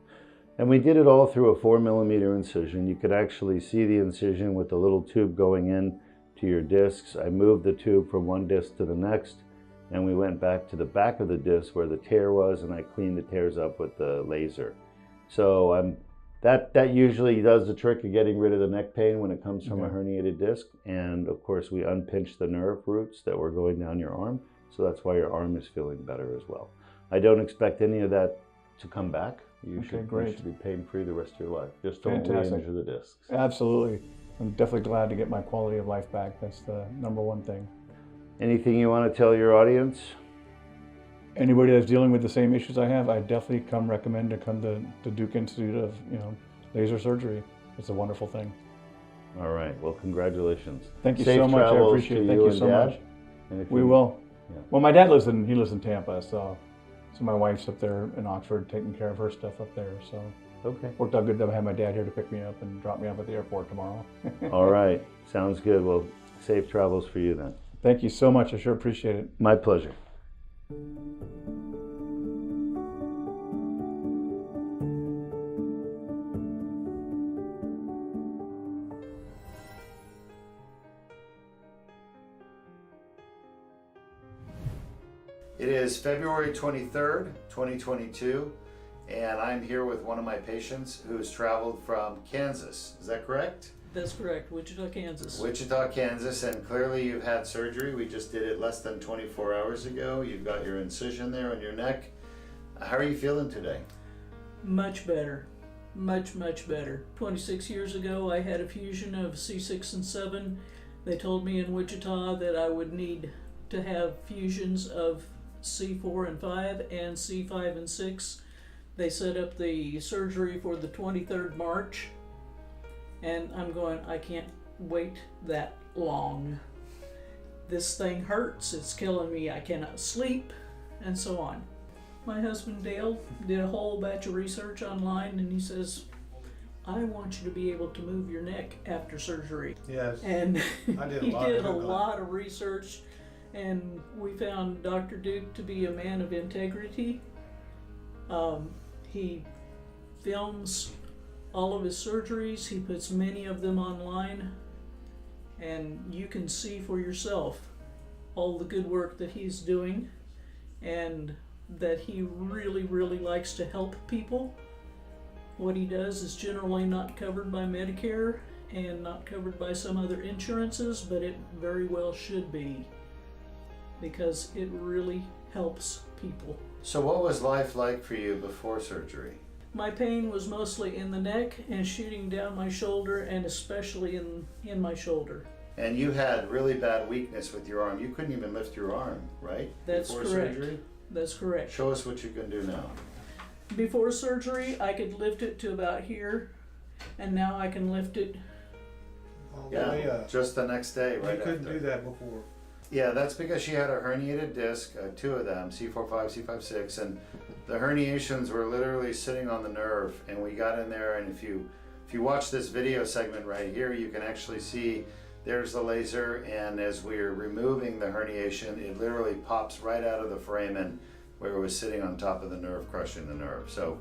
And we did it all through a 4 millimeter incision. You could actually see the incision with the little tube going in to your discs. I moved the tube from one disc to the next, and we went back to the back of the disc where the tear was, and I cleaned the tears up with the laser. So that usually does the trick of getting rid of the neck pain when it comes from a herniated disc. And of course, we unpinched the nerve roots that were going down your arm. So that's why your arm is feeling better as well. I don't expect any of that to come back. You should be pain-free the rest of your life. Just don't re-injure the discs. Absolutely. I'm definitely glad to get my quality of life back. That's the number one thing. Anything you want to tell your audience? Anybody that's dealing with the same issues I have, I definitely recommend to come to Duke Institute of laser surgery. It's a wonderful thing. All right. Well, congratulations. Thank you Safe so much. I travels appreciate it. to Thank you so and much. Dad. And We will. Yeah. Well, my dad lives in Tampa, so my wife's up there in Oxford taking care of her stuff up there. So worked out good to have my dad here to pick me up and drop me off at the airport tomorrow. All right. Sounds good. Well, safe travels for you then. Thank you so much. I sure appreciate it. My pleasure. It is February 23rd, 2022, and I'm here with one of my patients who has traveled from Kansas. Is that correct? That's correct, Wichita, Kansas. Wichita, Kansas, and clearly you've had surgery. We just did it less than 24 hours ago. You've got your incision there on your neck. How are you feeling today? Much better. Much, much better. 26 years ago, I had a fusion of C6 and 7. They told me in Wichita that I would need to have fusions of C4 and 5 and C5 and 6. They set up the surgery for the 23rd March. And I'm going, I can't wait that long. this thing hurts, it's killing me, I cannot sleep, and so on. My husband Dale did a whole batch of research online, and he says, I want you to be able to move your neck after surgery. Yes. And I did he did a Googling. lot of research, and we found Dr. Duke to be a man of integrity. He films all of his surgeries, he puts many of them online, and you can see for yourself all the good work that he's doing, and that he really, really likes to help people. What he does is generally not covered by Medicare and not covered by some other insurances, but it very well should be, because it really helps people. So what was life like for you before surgery? My pain was mostly in the neck and shooting down my shoulder, and especially in my shoulder. And you had really bad weakness with your arm. You couldn't even lift your arm, right? That's before correct. surgery? That's correct. Show us what you can do now. Before surgery, I could lift it to about here, and now I can lift it. All the way Yeah, up. just the next day, You right couldn't after. do that before. Yeah, that's because she had a herniated disc, 2 of them, C4-5, C5-6, and the herniations were literally sitting on the nerve. And we got in there, and if you watch this video segment right here, you can actually see there's the laser, and as we're removing the herniation, it literally pops right out of the foramen where it was sitting on top of the nerve, crushing the nerve. So,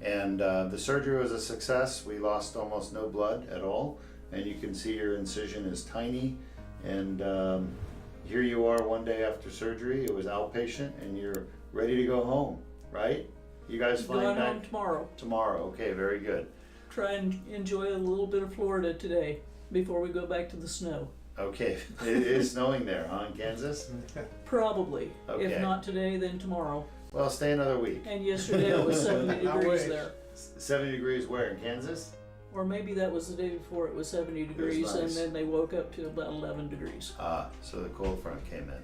and the surgery was a success. We lost almost no blood at all, and you can see your incision is tiny, and here you are one day after surgery. It was outpatient, and you're ready to go home, right? You guys flying Going back home tomorrow. tomorrow? Okay, very good. Try and enjoy a little bit of Florida today before we go back to the snow. Okay, it is snowing there, huh, in Kansas? Probably. Okay. If not today, then tomorrow. Well, stay another week. And yesterday it was 70 I degrees wish. there. 70 degrees where, in Kansas? Or maybe that was the day before it was 70 degrees, and nice. then they woke up to about 11 degrees. Ah, so the cold front came in.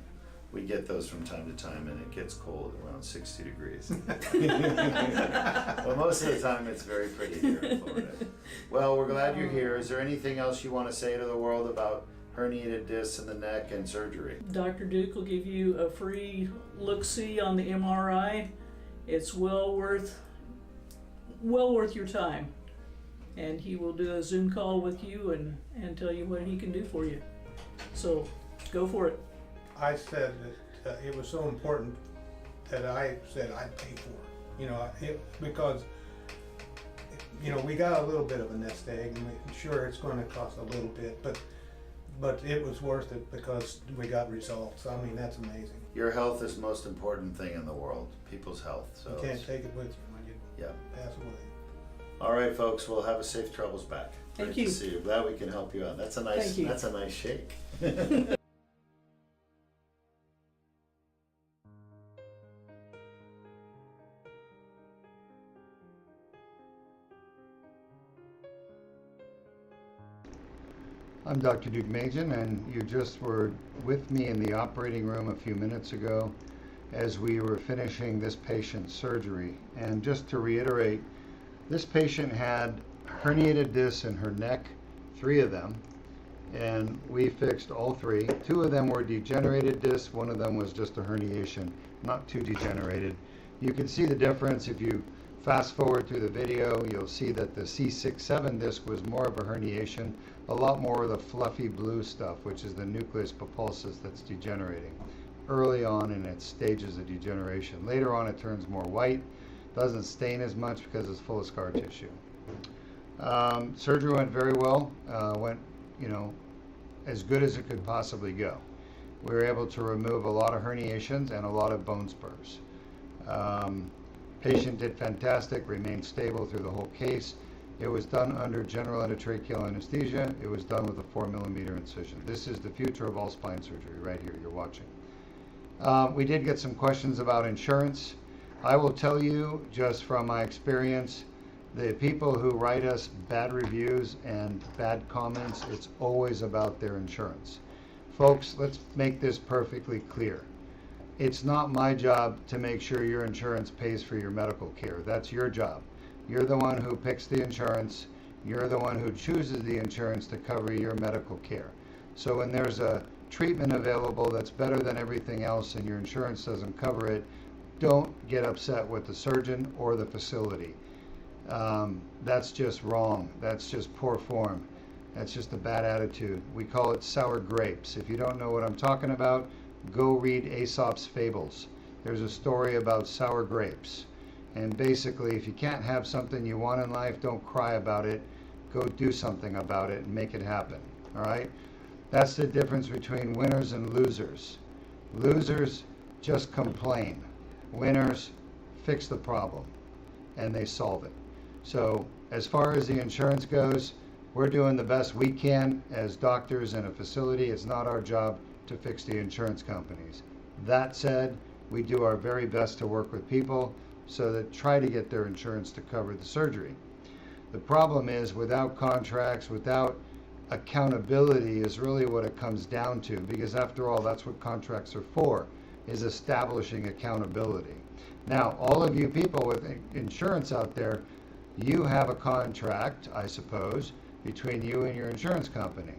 We get those from time to time, and it gets cold around 60 degrees. Well, most of the time it's very pretty here in Florida. Well, we're glad you're here. Is there anything else you want to say to the world about herniated discs in the neck and surgery? Dr. Duke will give you a free look-see on the MRI. It's well worth your time. And he will do a Zoom call with you and tell you what he can do for you. So go for it. I said that it was so important that I said I'd pay for it. You know, because you know, we got a little bit of a nest egg, and sure it's going to cost a little bit, but it was worth it because we got results. I mean, that's amazing. Your health is the most important thing in the world, people's health. So You can't take it with you when you yeah. pass away. All right, folks, we'll have a safe travels back. Thank Great you. to see you. Glad we can help you out. That's a nice. Thank you. That's a nice shake. I'm Dr. Duke Majan, and you just were with me in the operating room a few minutes ago as we were finishing this patient's surgery. And just to reiterate, this patient had herniated discs in her neck, 3 of them, and we fixed all 3. 2 of them were degenerated discs, 1 of them was just a herniation, not too degenerated. You can see the difference if you fast forward through the video. You'll see that the C6-7 disc was more of a herniation, a lot more of the fluffy blue stuff, which is the nucleus pulposus that's degenerating early on in its stages of degeneration. Later on it turns more white, doesn't stain as much because it's full of scar tissue. Surgery went very well, went, you know, as good as it could possibly go. We were able to remove a lot of herniations and a lot of bone spurs. Patient did fantastic, remained stable through the whole case. It was done under general endotracheal anesthesia. It was done with a 4mm incision. This is the future of all spine surgery right here you're watching. We did get some questions about insurance. I will tell you, just from my experience, the people who write us bad reviews and bad comments, it's always about their insurance. Folks, let's make this perfectly clear. It's not my job to make sure your insurance pays for your medical care. That's your job. You're the one who picks the insurance. You're the one who chooses the insurance to cover your medical care. So when there's a treatment available that's better than everything else and your insurance doesn't cover it, don't get upset with the surgeon or the facility. That's just wrong. That's just poor form. That's just a bad attitude. We call it sour grapes. If you don't know what I'm talking about, go read Aesop's Fables. There's a story about sour grapes. And basically, if you can't have something you want in life, don't cry about it. Go do something about it and make it happen. All right? That's the difference between winners and losers. Losers just complain. Winners fix the problem and they solve it. So as far as the insurance goes, we're doing the best we can as doctors in a facility. It's not our job to fix the insurance companies. That said, we do our very best to work with people so that try to get their insurance to cover the surgery. The problem is without contracts, without accountability is really what it comes down to, because after all, that's what contracts are for, is establishing accountability. Now, all of you people with insurance out there, you have a contract, I suppose, between you and your insurance company.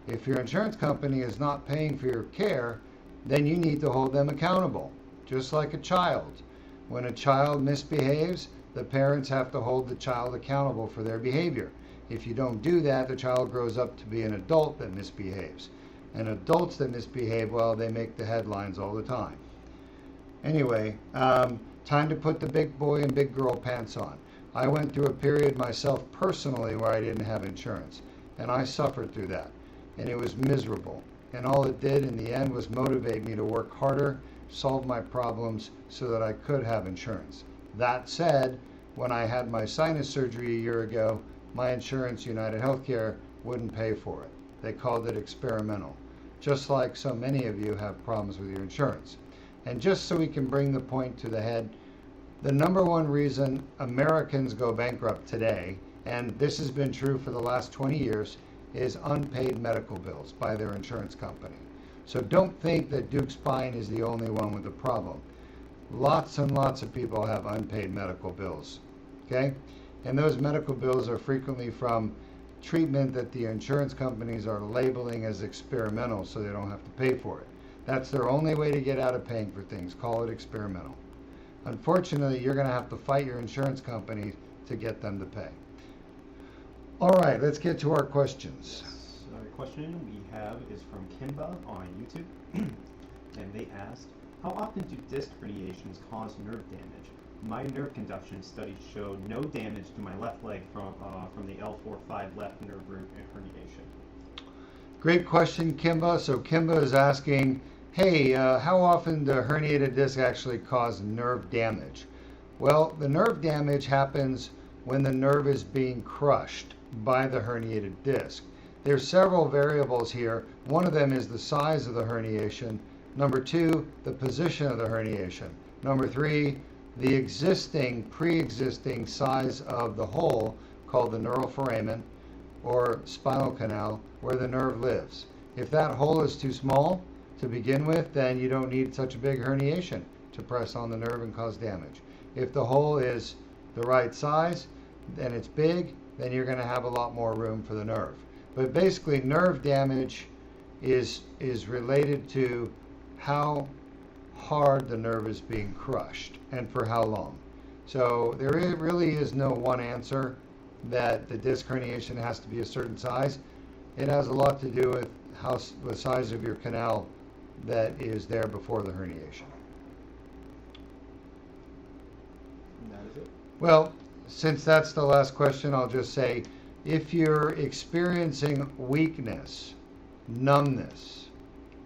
If your insurance company is not paying for your care, then you need to hold them accountable, just like a child. When a child misbehaves, the parents have to hold the child accountable for their behavior. If you don't do that, the child grows up to be an adult that misbehaves. And adults that misbehave, well, they make the headlines all the time. Anyway, time to put the big boy and big girl pants on. I went through a period myself personally where I didn't have insurance, and I suffered through that, and it was miserable. And all it did in the end was motivate me to work harder, solve my problems so that I could have insurance. That said, when I had my sinus surgery a year ago, my insurance, United Healthcare, wouldn't pay for it. They called it experimental, just like so many of you have problems with your insurance. And just so we can bring the point to the head, the number one reason Americans go bankrupt today, and this has been true for the last 20 years, is unpaid medical bills by their insurance company. So don't think that Duke Spine is the only one with a problem. Lots and lots of people have unpaid medical bills, okay? And those medical bills are frequently from treatment that the insurance companies are labeling as experimental so they don't have to pay for it. That's their only way to get out of paying for things. Call it experimental. Unfortunately, you're going to have to fight your insurance company to get them to pay. All right, let's get to our questions. So the question we have is from Kimba on YouTube, and they asked, how often do disc herniations cause nerve damage? My nerve conduction studies showed no damage to my left leg from the L4-5 left nerve root herniation. Great question, Kimba. So Kimba is asking, hey, how often do herniated discs actually cause nerve damage? Well, the nerve damage happens when the nerve is being crushed by the herniated disc. There's several variables here. One of them is the size of the herniation. Number two, the position of the herniation. Number three, the pre-existing size of the hole called the neural foramen or spinal canal where the nerve lives. If that hole is too small to begin with, then you don't need such a big herniation to press on the nerve and cause damage. If the hole is the right size and it's big, then you're going to have a lot more room for the nerve. But basically, nerve damage is related to how hard the nerve is being crushed and for how long. So there really is no one answer that the disc herniation has to be a certain size. It has a lot to do with the size of your canal that is there before the herniation. And that is it. Well, since that's the last question, I'll just say, if you're experiencing weakness, numbness,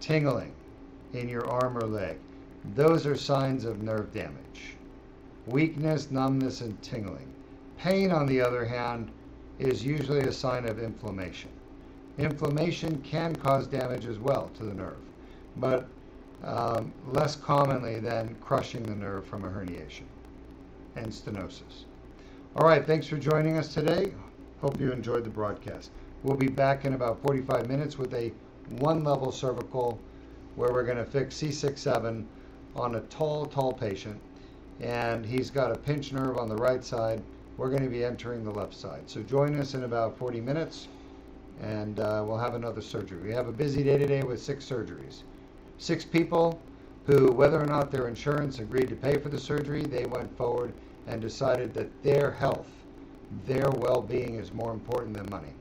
tingling in your arm or leg, those are signs of nerve damage. Weakness, numbness, and tingling. Pain, on the other hand, is usually a sign of inflammation. Inflammation can cause damage as well to the nerve, but less commonly than crushing the nerve from a herniation and stenosis. All right, thanks for joining us today. Hope you enjoyed the broadcast. We'll be back in about 45 minutes with a one-level cervical where we're going to fix C6-7 on a tall patient, and he's got a pinched nerve on the right side. We're going to be entering the left side. So join us in about 40 minutes. and we'll have another surgery. We have a busy day today with 6 surgeries. 6 people who, whether or not their insurance agreed to pay for the surgery, they went forward and decided that their health, their well-being is more important than money.